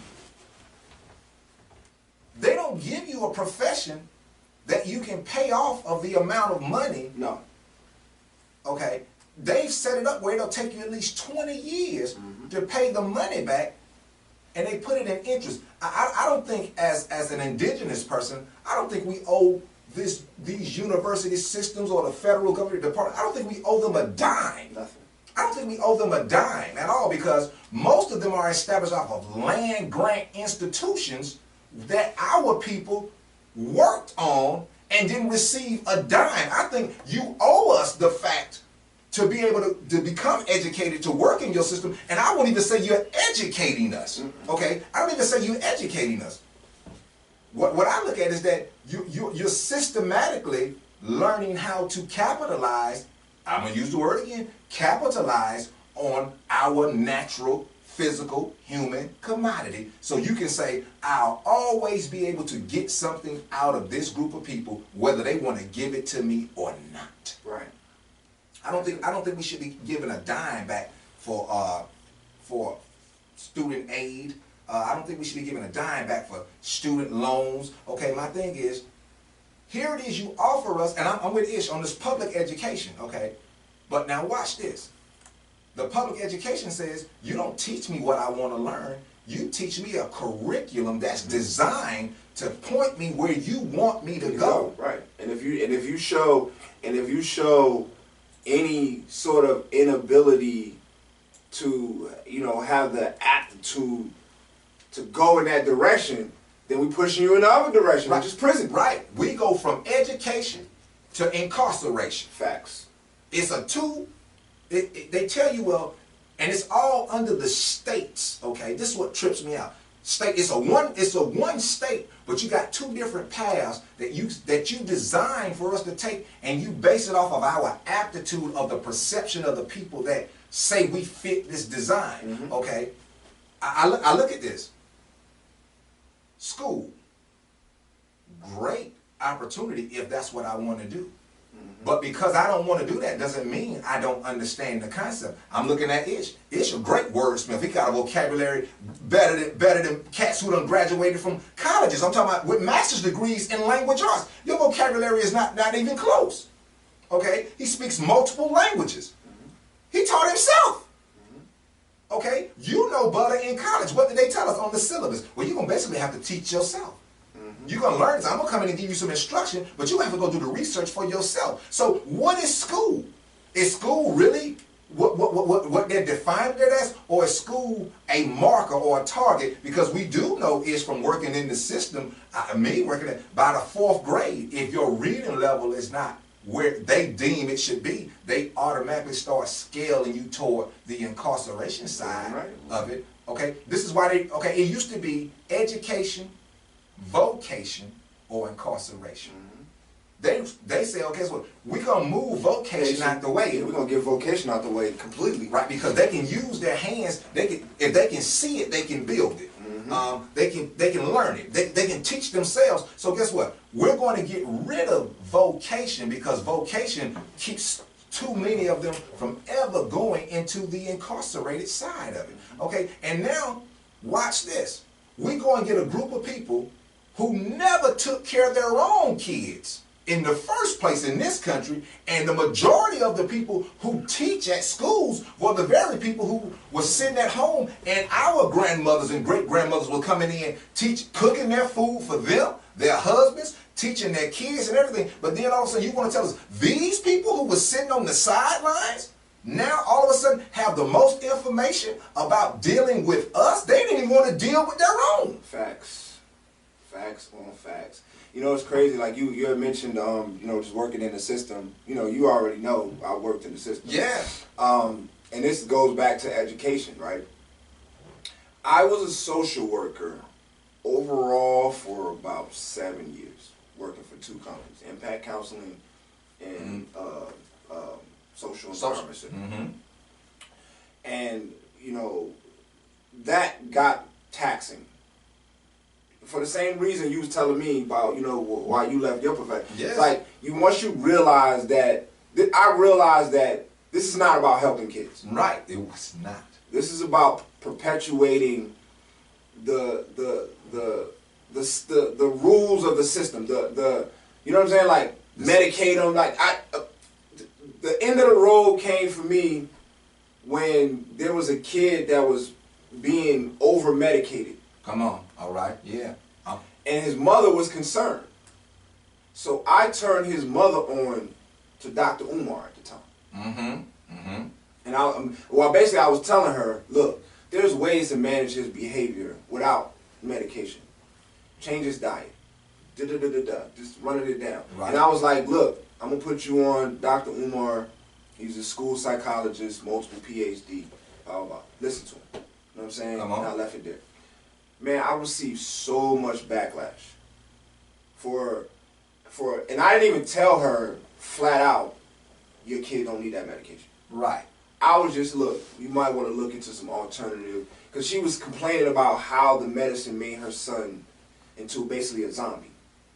Speaker 1: they don't give you a profession that you can pay off of the amount of money.
Speaker 4: No.
Speaker 1: Okay, they've set it up where it'll take you at least 20 years to pay the money back, and they put it in interest. I don't think, as an indigenous person, I don't think we owe these university systems or the federal government department, I don't think we owe them a dime.
Speaker 4: Nothing.
Speaker 1: I don't think we owe them a dime at all, because most of them are established off of land grant institutions that our people worked on and didn't receive a dime. I think you owe us the fact to be able to become educated, to work in your system, and I won't even say you're educating us, okay? I don't even say you're educating us. What I look at is that you're systematically learning how to capitalize, I'm going to use the word again, capitalize on our natural, physical, human commodity. So you can say, I'll always be able to get something out of this group of people, whether they want to give it to me or not.
Speaker 4: Right.
Speaker 1: I don't think we should be giving a dime back for student aid. I don't think we should be giving a dime back for student loans. Okay, my thing is, here it is, you offer us, and I'm with Ish on this public education, okay? But now watch this. The public education says, you don't teach me what I want to learn. You teach me a curriculum that's designed to point me where you want me to go.
Speaker 4: Right. And if you show any sort of inability to, have the aptitude to go in that direction, then we pushing you in the other direction, which is prison.
Speaker 1: Right. We go from education to incarceration.
Speaker 4: Facts.
Speaker 1: It's a two. They tell you, well, and it's all under the states. Okay, this is what trips me out. State. It's a one state, but you got two different paths that you design for us to take, and you base it off of our aptitude of the perception of the people that say we fit this design. Okay, I look at this. School, great opportunity if that's what I want to do. But because I don't want to do that doesn't mean I don't understand the concept. I'm looking at Ish. Ish a great wordsmith. He got a vocabulary better than cats who done graduated from colleges. I'm talking about with master's degrees in language arts. Your vocabulary is not even close. Okay? He speaks multiple languages. He taught himself. Okay? You know butter in college. What did they tell us on the syllabus? Well, you're going to basically have to teach yourself. you're going to learn this. I'm going to come in and give you some instruction, but you have to go do the research for yourself. So what is school? Is school really what they're defining it as, or is school a marker or a target? Because we do know is from working in the system, me working by the 4th grade, if your reading level is not where they deem it should be, they automatically start scaling you toward the incarceration side of it. Okay, this is why it used to be education, vocation, or incarceration. They say, okay, so we're going to move vocation out the way.
Speaker 4: We're going to get vocation out the way completely.
Speaker 1: Right, because they can use their hands. If they can see it, they can build it. They can learn it. They can teach themselves. So guess what? We're going to get rid of vocation because vocation keeps too many of them from ever going into the incarcerated side of it. Okay, and now watch this. We're going to get a group of people who never took care of their own kids in the first place in this country, and the majority of the people who teach at schools were the very people who were sitting at home, and our grandmothers and great-grandmothers were coming in, cooking their food for them, their husbands, teaching their kids and everything. But then all of a sudden you want to tell us these people who were sitting on the sidelines now all of a sudden have the most information about dealing with us? They didn't even want to deal with their own.
Speaker 4: Facts on facts. You know, it's crazy. Like you had mentioned, you know, just working in the system. You know, you already know I worked in the system.
Speaker 1: Yeah.
Speaker 4: And this goes back to education, right? I was a social worker overall for about 7 years, working for 2 companies: Impact Counseling and Social Empowerment. And you know, that got taxing. For the same reason you was telling me about, you know, why you left your profession.
Speaker 1: Yes.
Speaker 4: Like, once you realize that, I realized that this is not about helping kids.
Speaker 1: Right, it was not.
Speaker 4: This is about perpetuating the rules of the system. You know what I'm saying? Like, medicate them. Like, the end of the road came for me when there was a kid that was being over medicated.
Speaker 1: Come on, all right, yeah.
Speaker 4: And his mother was concerned. So I turned his mother on to Dr. Umar at the time. And basically I was telling her, look, there's ways to manage his behavior without medication. Change his diet. Just running it down. Right. And I was like, look, I'm going to put you on Dr. Umar. He's a school psychologist, multiple PhD. Listen to him. You know what I'm saying? And I left it there. Man, I received so much backlash and I didn't even tell her flat out, your kid don't need that medication.
Speaker 1: Right.
Speaker 4: I was just, look, you might want to look into some alternative, because she was complaining about how the medicine made her son into basically a zombie.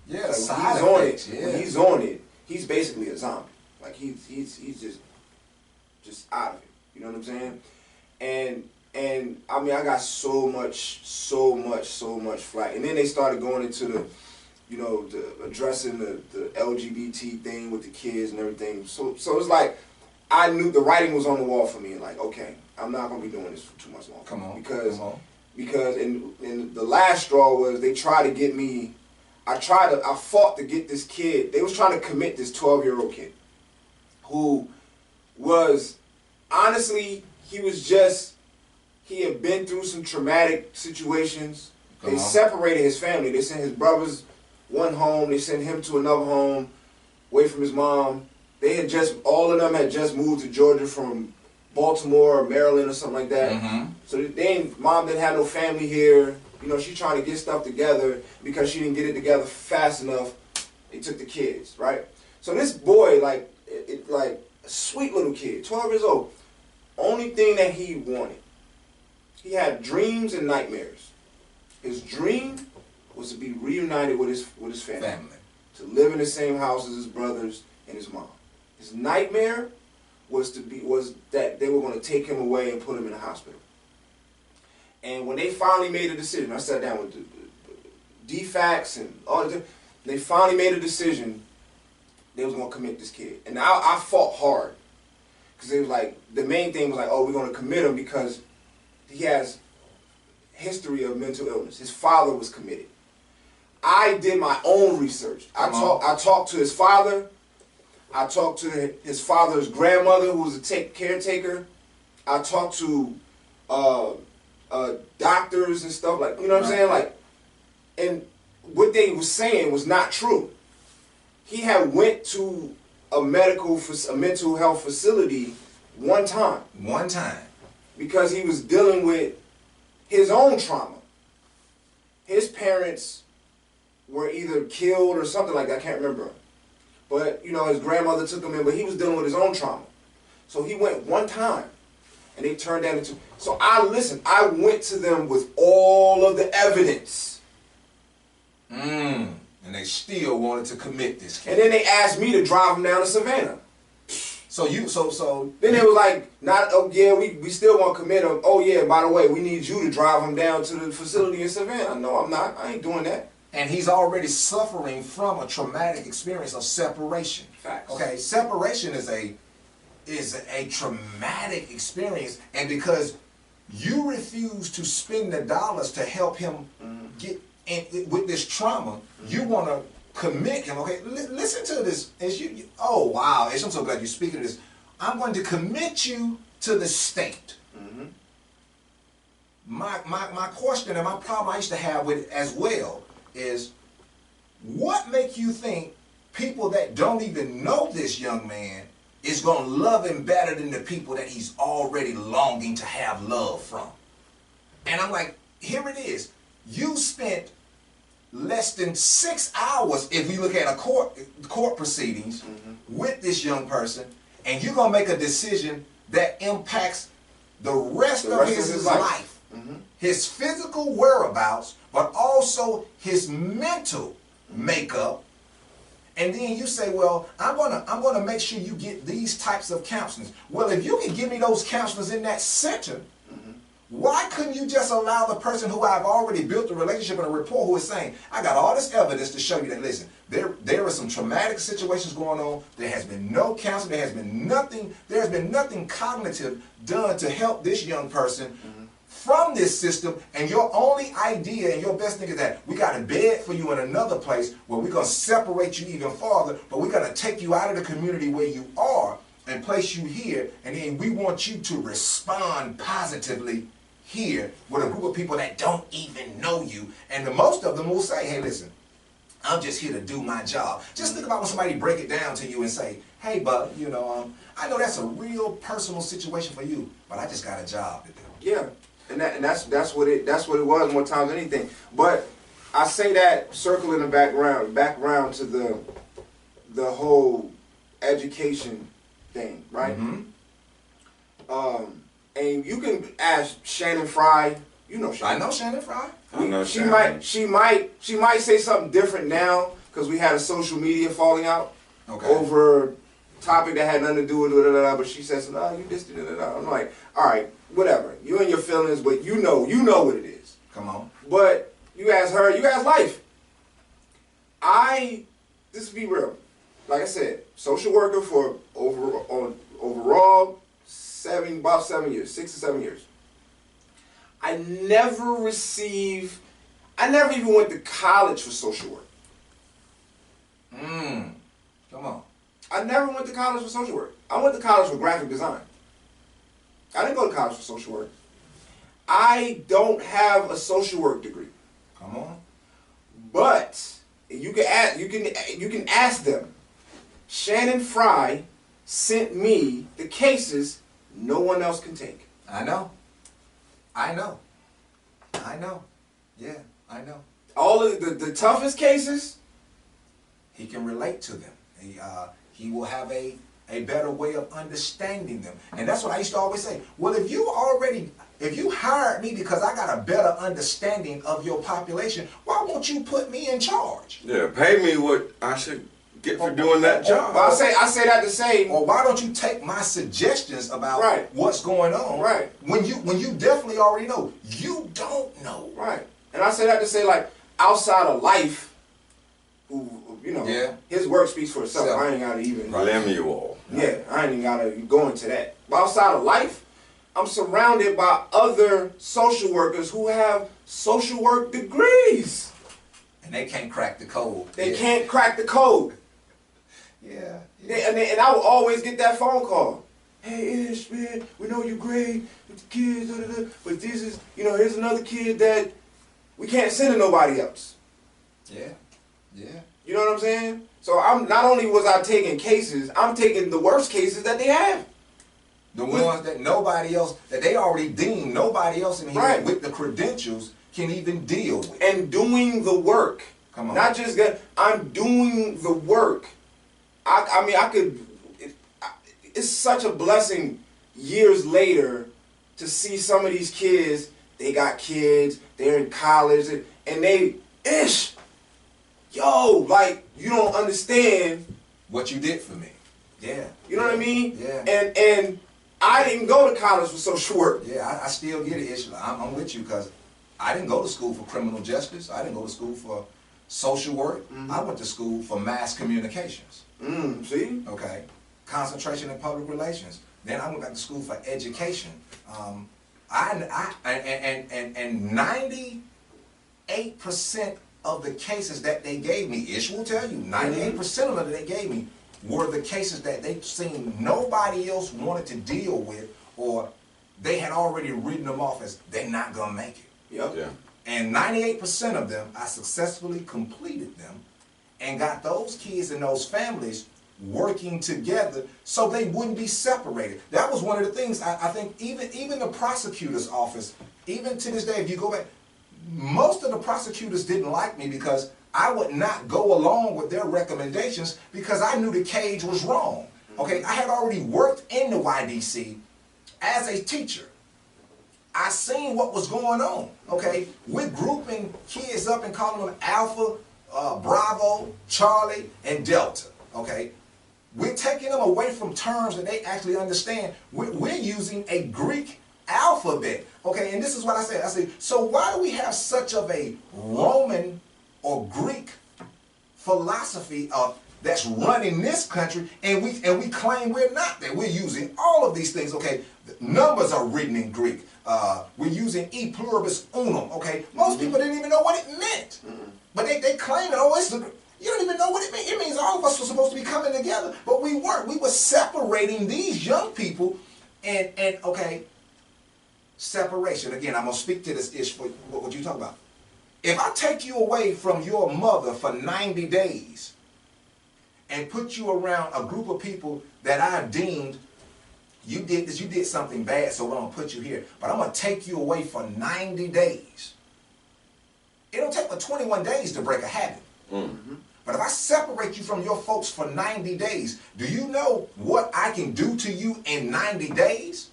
Speaker 1: Yeah,
Speaker 4: like
Speaker 1: side effects, yeah.
Speaker 4: When he's on it, he's basically a zombie. Like he's just out of it. You know what I'm saying? And I mean, I got so much flack. And then they started going into the, you know, addressing the LGBT thing with the kids and everything. So it's like, I knew the writing was on the wall for me. Like, okay, I'm not going to be doing this for too much longer. Because and the last straw was they tried to get me, I fought to get this kid. They was trying to commit this 12-year-old kid who was, honestly, he had been through some traumatic situations. They separated his family. They sent his brothers one home. They sent him to another home, away from his mom. All of them had just moved to Georgia from Baltimore or Maryland or something like that. So mom didn't have no family here. You know, she's trying to get stuff together. Because she didn't get it together fast enough, they took the kids, right? So this boy, like a sweet little kid, 12 years old, only thing that he wanted, he had dreams and nightmares. His dream was to be reunited with his family. To live in the same house as his brothers and his mom. His nightmare was that they were going to take him away and put him in a hospital. And when they finally made a decision, I sat down with the DFACs and all the, they finally made a decision they was going to commit this kid. And I fought hard. Because it was like, the main thing was like, oh, we're going to commit him because he has history of mental illness. His father was committed. I did my own research. I talked to his father. I talked to his father's grandmother, who was a caretaker. I talked to doctors and stuff, like, you know what I'm saying? Like, and what they was saying was not true. He had went to a mental health facility one time.
Speaker 1: One time.
Speaker 4: Because he was dealing with his own trauma. His parents were either killed or something like that, I can't remember. But, you know, his grandmother took him in, but he was dealing with his own trauma. So he went one time, and they turned that into... So I went to them with all of the evidence.
Speaker 1: And they still wanted to commit this case.
Speaker 4: And then they asked me to drive them down to Savannah.
Speaker 1: So
Speaker 4: then they was like, oh yeah, we still want to commit them. Oh yeah, by the way, we need you to drive them down to the facility in Savannah. No, I'm not. I ain't doing that.
Speaker 1: And he's already suffering from a traumatic experience of separation.
Speaker 4: Facts.
Speaker 1: Okay, separation is a traumatic experience, and because you refuse to spend the dollars to help him get in with this trauma, you want to commit him. Okay, listen to this. Oh wow, I'm so glad you're speaking of this. I'm going to commit you to the state. My question and my problem I used to have with it as well is, what make you think people that don't even know this young man is going to love him better than the people that he's already longing to have love from? And I'm like, here it is. You spent less than 6 hours, if you look at a court proceedings with this young person, and you're going to make a decision that impacts the rest of his life. His physical whereabouts, but also his mental makeup. And then you say, well, I'm gonna make sure you get these types of counselors. Well, if you can give me those counselors in that center, why couldn't you just allow the person who I've already built a relationship and a rapport, who is saying, I got all this evidence to show you that, listen, there are some traumatic situations going on. There has been no counseling. There has been nothing cognitive done to help this young person from this system, and your only idea and your best thing is that we got a bed for you in another place where we're going to separate you even farther, but we're going to take you out of the community where you are and place you here, and then we want you to respond positively here with a group of people that don't even know you. And the most of them will say, hey, listen, I'm just here to do my job. Just think about when somebody break it down to you and say, hey, bud, you know, I know that's a real personal situation for you, but I just got a job to do.
Speaker 4: Yeah. And that's what it was more times than anything. But I say that circling the background to the whole education thing, right? And you can ask Shannon Fry. You know Shannon.
Speaker 1: I know Shannon Fry.
Speaker 3: I know
Speaker 4: She might say something different now because we had a social media falling out over a topic that had nothing to do with it. But she says, "No, you just did it." I'm like, all right. Whatever, you and your feelings, but you know what it is.
Speaker 1: Come on.
Speaker 4: But you ask her, you ask life. This be real. Like I said, social worker for overall about 7 years, 6 to 7 years. I never even went to college for social work.
Speaker 1: Come on.
Speaker 4: I never went to college for social work. I went to college for graphic design. I didn't go to college for social work. I don't have a social work degree.
Speaker 1: Come on.
Speaker 4: But you can ask them. Shannon Fry sent me the cases no one else can take.
Speaker 1: I know. Yeah, I know.
Speaker 4: All of the toughest cases,
Speaker 1: he can relate to them. He will have a better way of understanding them. And that's what I used to always say. Well, if you hired me because I got a better understanding of your population, why won't you put me in charge?
Speaker 3: Yeah, pay me what I should get for doing that job.
Speaker 4: Well, I say that to say,
Speaker 1: or why don't you take my suggestions about what's going on?
Speaker 4: Right.
Speaker 1: When you definitely already know. You don't know.
Speaker 4: Right. And I say that to say, like, outside of life, his work speaks for itself. I ain't gotta even
Speaker 3: Lemuel.
Speaker 4: Yeah, I ain't even gotta go into that. But outside of life, I'm surrounded by other social workers who have social work degrees.
Speaker 1: And they can't crack the code.
Speaker 4: They can't crack the code.
Speaker 1: Yeah.
Speaker 4: And I would always get that phone call. Hey, Ish, man, we know you're great with the kids, but this is, here's another kid that we can't send to nobody else.
Speaker 1: Yeah. Yeah.
Speaker 4: You know what I'm saying? So I'm not only was I taking cases, I'm taking the worst cases that they have.
Speaker 1: The ones that nobody else, that they already deemed nobody else in here
Speaker 4: Right.
Speaker 1: with the credentials can even deal with.
Speaker 4: And doing the work.
Speaker 1: Come on.
Speaker 4: Not just that, I'm doing the work. I mean, I could, it's such a blessing years later to see some of these kids, they got kids, they're in college, and they, Ish, yo, like, you don't understand
Speaker 1: What you did for me. Yeah.
Speaker 4: You know what I mean?
Speaker 1: Yeah.
Speaker 4: And I didn't go to college for social work.
Speaker 1: Yeah, I still get it, Ish. I'm with you because I didn't go to school for criminal justice. I didn't go to school for social work. I went to school for mass communications.
Speaker 4: See?
Speaker 1: Okay. Concentration in public relations. Then I went back to school for education. And 98% of the cases that they gave me, Ish will tell you, 98% of them that they gave me were the cases that they seen nobody else wanted to deal with, or they had already written them off as they're not gonna make it.
Speaker 4: Yep.
Speaker 3: Yeah.
Speaker 1: And 98% of them, I successfully completed them and got those kids and those families working together so they wouldn't be separated. That was one of the things I think even the prosecutor's office, even to this day, if you go back, most of the prosecutors didn't like me because I would not go along with their recommendations because I knew the cage was wrong. Okay, I had already worked in the YDC as a teacher. I seen what was going on. Okay, we're grouping kids up and calling them Alpha, Bravo, Charlie, and Delta. Okay, we're taking them away from terms that they actually understand. We're using a Greek alphabet. Okay, and this is what I said. I said, so why do we have such of a Roman or Greek philosophy of that's running this country, and we claim we're not that. We're using all of these things. Okay, the numbers are written in Greek. We're using e pluribus unum. Okay, most people didn't even know what it meant, but they claim it. Oh, you don't even know what it means. It means all of us were supposed to be coming together, but we weren't. We were separating these young people, and okay, separation. Again, I'm gonna speak to this issue for what you talk about. If I take you away from your mother for 90 days and put you around a group of people that I deemed you did this, you did something bad, so I'm going to put you here. But I'm going to take you away for 90 days. It don't take but 21 days to break a habit. But if I separate you from your folks for 90 days, do you know what I can do to you in 90 days?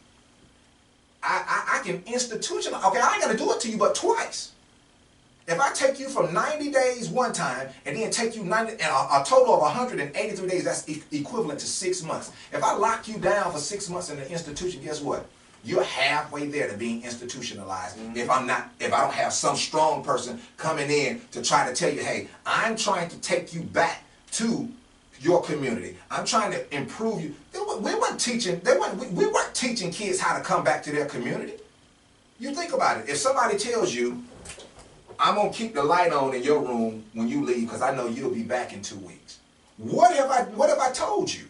Speaker 1: I can institutionalize. Okay, I ain't got to do it to you but twice. If I take you from 90 days one time and then take you a total of 183 days, that's equivalent to 6 months. If I lock you down for 6 months in the institution, guess what? You're halfway there to being institutionalized. If I don't have some strong person coming in to try to tell you, hey, I'm trying to take you back to your community. I'm trying to improve you. We weren't teaching kids how to come back to their community. You think about it. If somebody tells you, I'm going to keep the light on in your room when you leave because I know you'll be back in 2 weeks. What have I told you?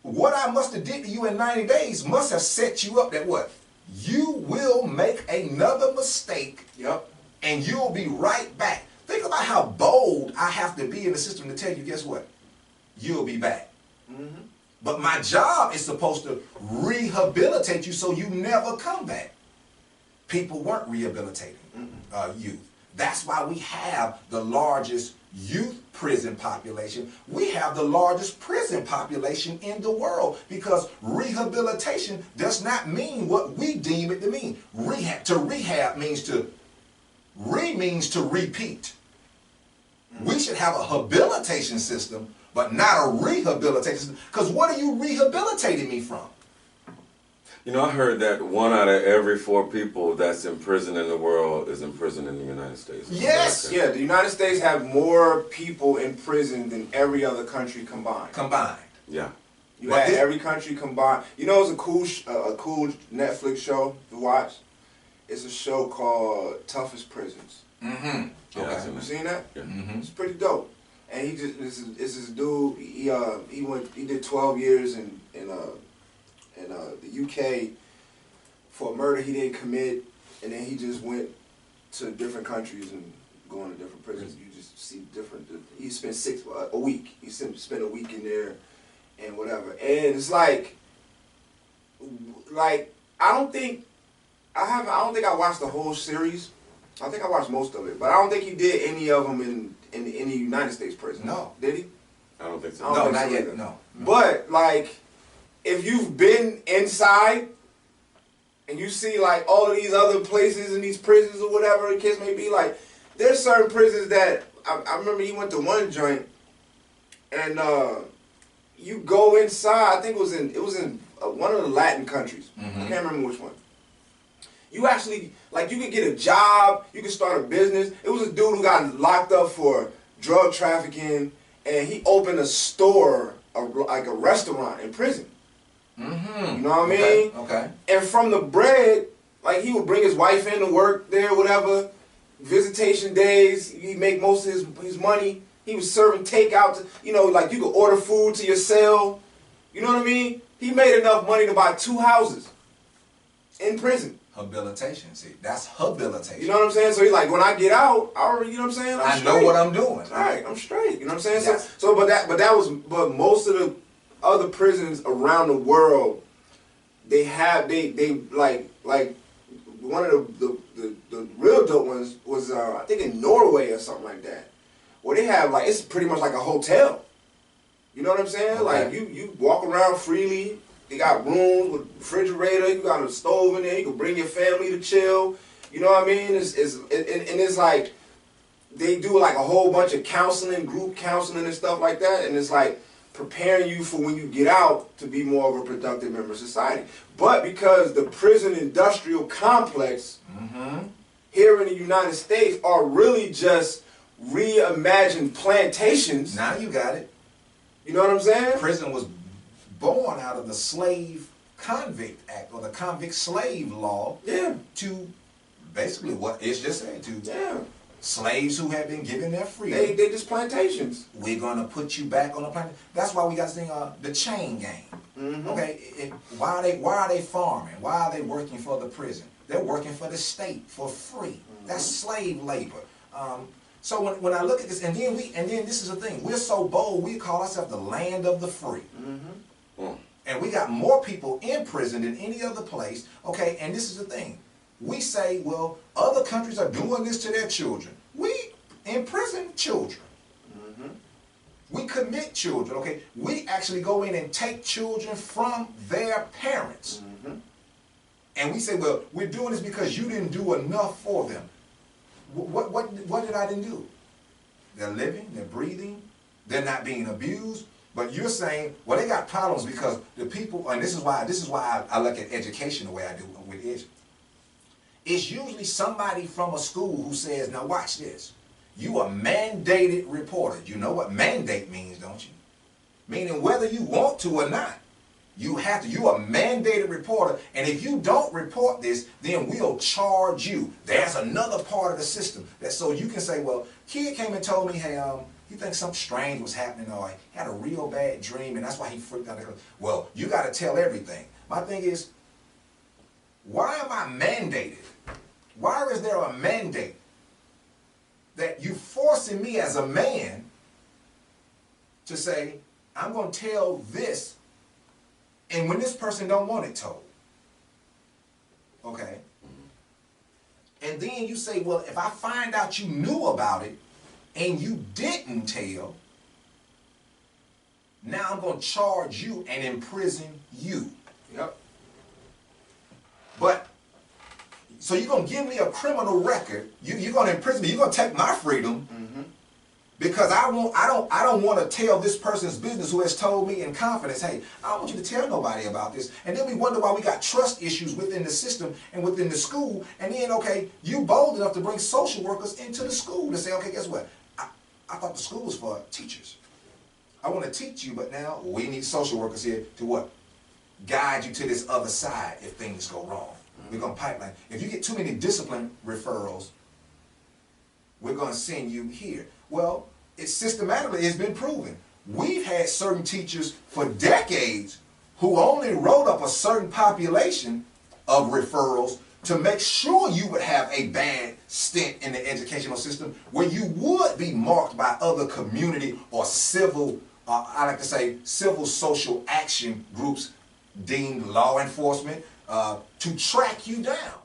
Speaker 1: What I must have did to you in 90 days must have set you up that what? You will make another mistake.
Speaker 4: Yep.
Speaker 1: And you'll be right back. Think about how bold I have to be in the system to tell you, guess what? You'll be back. But my job is supposed to rehabilitate you so you never come back. People weren't rehabilitating youth. That's why we have the largest youth prison population. We have the largest prison population in the world because rehabilitation does not mean what we deem it to mean. Rehab means to repeat. We should have a habilitation system, but not a rehabilitation system. Because what are you rehabilitating me from?
Speaker 3: You know, I heard that 1 out of every 4 people that's in prison in the world is in prison in the United States.
Speaker 1: Yes.
Speaker 4: Yeah, the United States have more people in prison than every other country combined.
Speaker 3: Yeah.
Speaker 4: You had every country combined. You know, it's a cool Netflix show to watch. It's a show called Toughest Prisons.
Speaker 1: Mm-hmm.
Speaker 3: Yeah,
Speaker 1: Okay.
Speaker 3: I've seen
Speaker 4: You
Speaker 3: that.
Speaker 4: seen that?
Speaker 3: Yeah.
Speaker 1: Mm-hmm.
Speaker 4: It's pretty dope. And he just this is dude. He did 12 years in the UK for a murder he didn't commit, and then he just went to different countries and going to different prisons. You just see different. He spent a week. He spent a week in there, and whatever. And it's like I don't think I watched the whole series. I think I watched most of it, but I don't think he did any of them in the United States prison.
Speaker 1: No.
Speaker 4: Did he?
Speaker 3: I don't think so.
Speaker 4: I don't
Speaker 1: No,
Speaker 4: think
Speaker 1: not
Speaker 4: so
Speaker 1: yet.
Speaker 4: either.
Speaker 1: No.
Speaker 4: But like, if you've been inside and you see like all of these other places and these prisons or whatever the case may be, like there's certain prisons that I remember he went to one joint and you go inside. I think it was in one of the Latin countries.
Speaker 1: Mm-hmm.
Speaker 4: I can't remember which one. You actually, like, you could get a job, you could start a business. It was a dude who got locked up for drug trafficking, and he opened a store, like a restaurant in prison.
Speaker 1: Mm-hmm.
Speaker 4: You know what I
Speaker 1: Okay.
Speaker 4: mean?
Speaker 1: Okay.
Speaker 4: And from the bread, like, he would bring his wife in to work there, whatever. Visitation days, he'd make most of his money. He was serving takeout, like you could order food to your cell. You know what I mean? He made enough money to buy 2 houses in prison.
Speaker 1: Habilitation. See, that's habilitation.
Speaker 4: You know what I'm saying? So he's like, when I get out, I already, you know what I'm saying?
Speaker 1: I know what I'm doing.
Speaker 4: Right, I'm straight. You know what I'm saying?
Speaker 1: Yes.
Speaker 4: But most of the other prisons around the world, they like one of the real dope ones was I think in Norway or something like that, where they have like, it's pretty much like a hotel. You know what I'm saying?
Speaker 1: Okay.
Speaker 4: Like you walk around freely. They got rooms with refrigerator. You got a stove in there. You can bring your family to chill. You know what I mean? It's like they do like a whole bunch of counseling, group counseling and stuff like that. And it's like preparing you for when you get out to be more of a productive member of society. But because the prison industrial complex here in the United States are really just reimagined plantations.
Speaker 1: Now you got it.
Speaker 4: You know what I'm saying?
Speaker 1: Prison was born out of the Slave Convict Act or the Convict Slave Law.
Speaker 4: Yeah.
Speaker 1: To basically what it's just saying, to slaves who have been given their freedom.
Speaker 4: They just plantations.
Speaker 1: We're gonna put you back on the planet. That's why we got this thing, the chain gang.
Speaker 4: Mm-hmm.
Speaker 1: Okay, why are they farming? Why are they working for the prison? They're working for the state for free. Mm-hmm. That's slave labor. So when I look at this, and then this is the thing, we're so bold, we call ourselves the land of the free.
Speaker 4: Mm-hmm.
Speaker 1: And we got more people in prison than any other place. Okay, and this is the thing. We say, well, other countries are doing this to their children. We imprison children.
Speaker 4: Mm-hmm.
Speaker 1: We commit children, okay? We actually go in and take children from their parents.
Speaker 4: Mm-hmm.
Speaker 1: And we say, well, we're doing this because you didn't do enough for them. What did I didn't do? They're living, they're breathing, they're not being abused. But you're saying, well, they got problems because the people, and this is why I look at education the way I do with it. It's usually somebody from a school who says, now watch this. You a mandated reporter. You know what mandate means, don't you? Meaning whether you want to or not. You have to. You a mandated reporter, and if you don't report this, then we'll charge you. There's another part of the system that so you can say, well, kid came and told me, hey, he thinks something strange was happening, or he had a real bad dream, and that's why he freaked out. Well, you got to tell everything. My thing is, why am I mandated? Why is there a mandate that you forcing me as a man to say, I'm going to tell this, and when this person don't want it told? Okay. And then you say, well, if I find out you knew about it and you didn't tell, now I'm going to charge you and imprison you.
Speaker 4: Yep.
Speaker 1: But, so you're going to give me a criminal record, you're going to imprison me, you're going to take my freedom, because I don't want to tell this person's business who has told me in confidence, hey, I don't want you to tell nobody about this. And then we wonder why we got trust issues within the system and within the school. And then, okay, you bold enough to bring social workers into the school to say, okay, guess what? I thought the school was for teachers. I want to teach you, but now we need social workers here to what? Guide you to this other side if things go wrong. We're going to pipeline. If you get too many discipline referrals, we're going to send you here. Well, it's been proven. We've had certain teachers for decades who only wrote up a certain population of referrals to make sure you would have a bad stint in the educational system where you would be marked by other community or civil, I like to say, civil social action groups deemed law enforcement to track you down.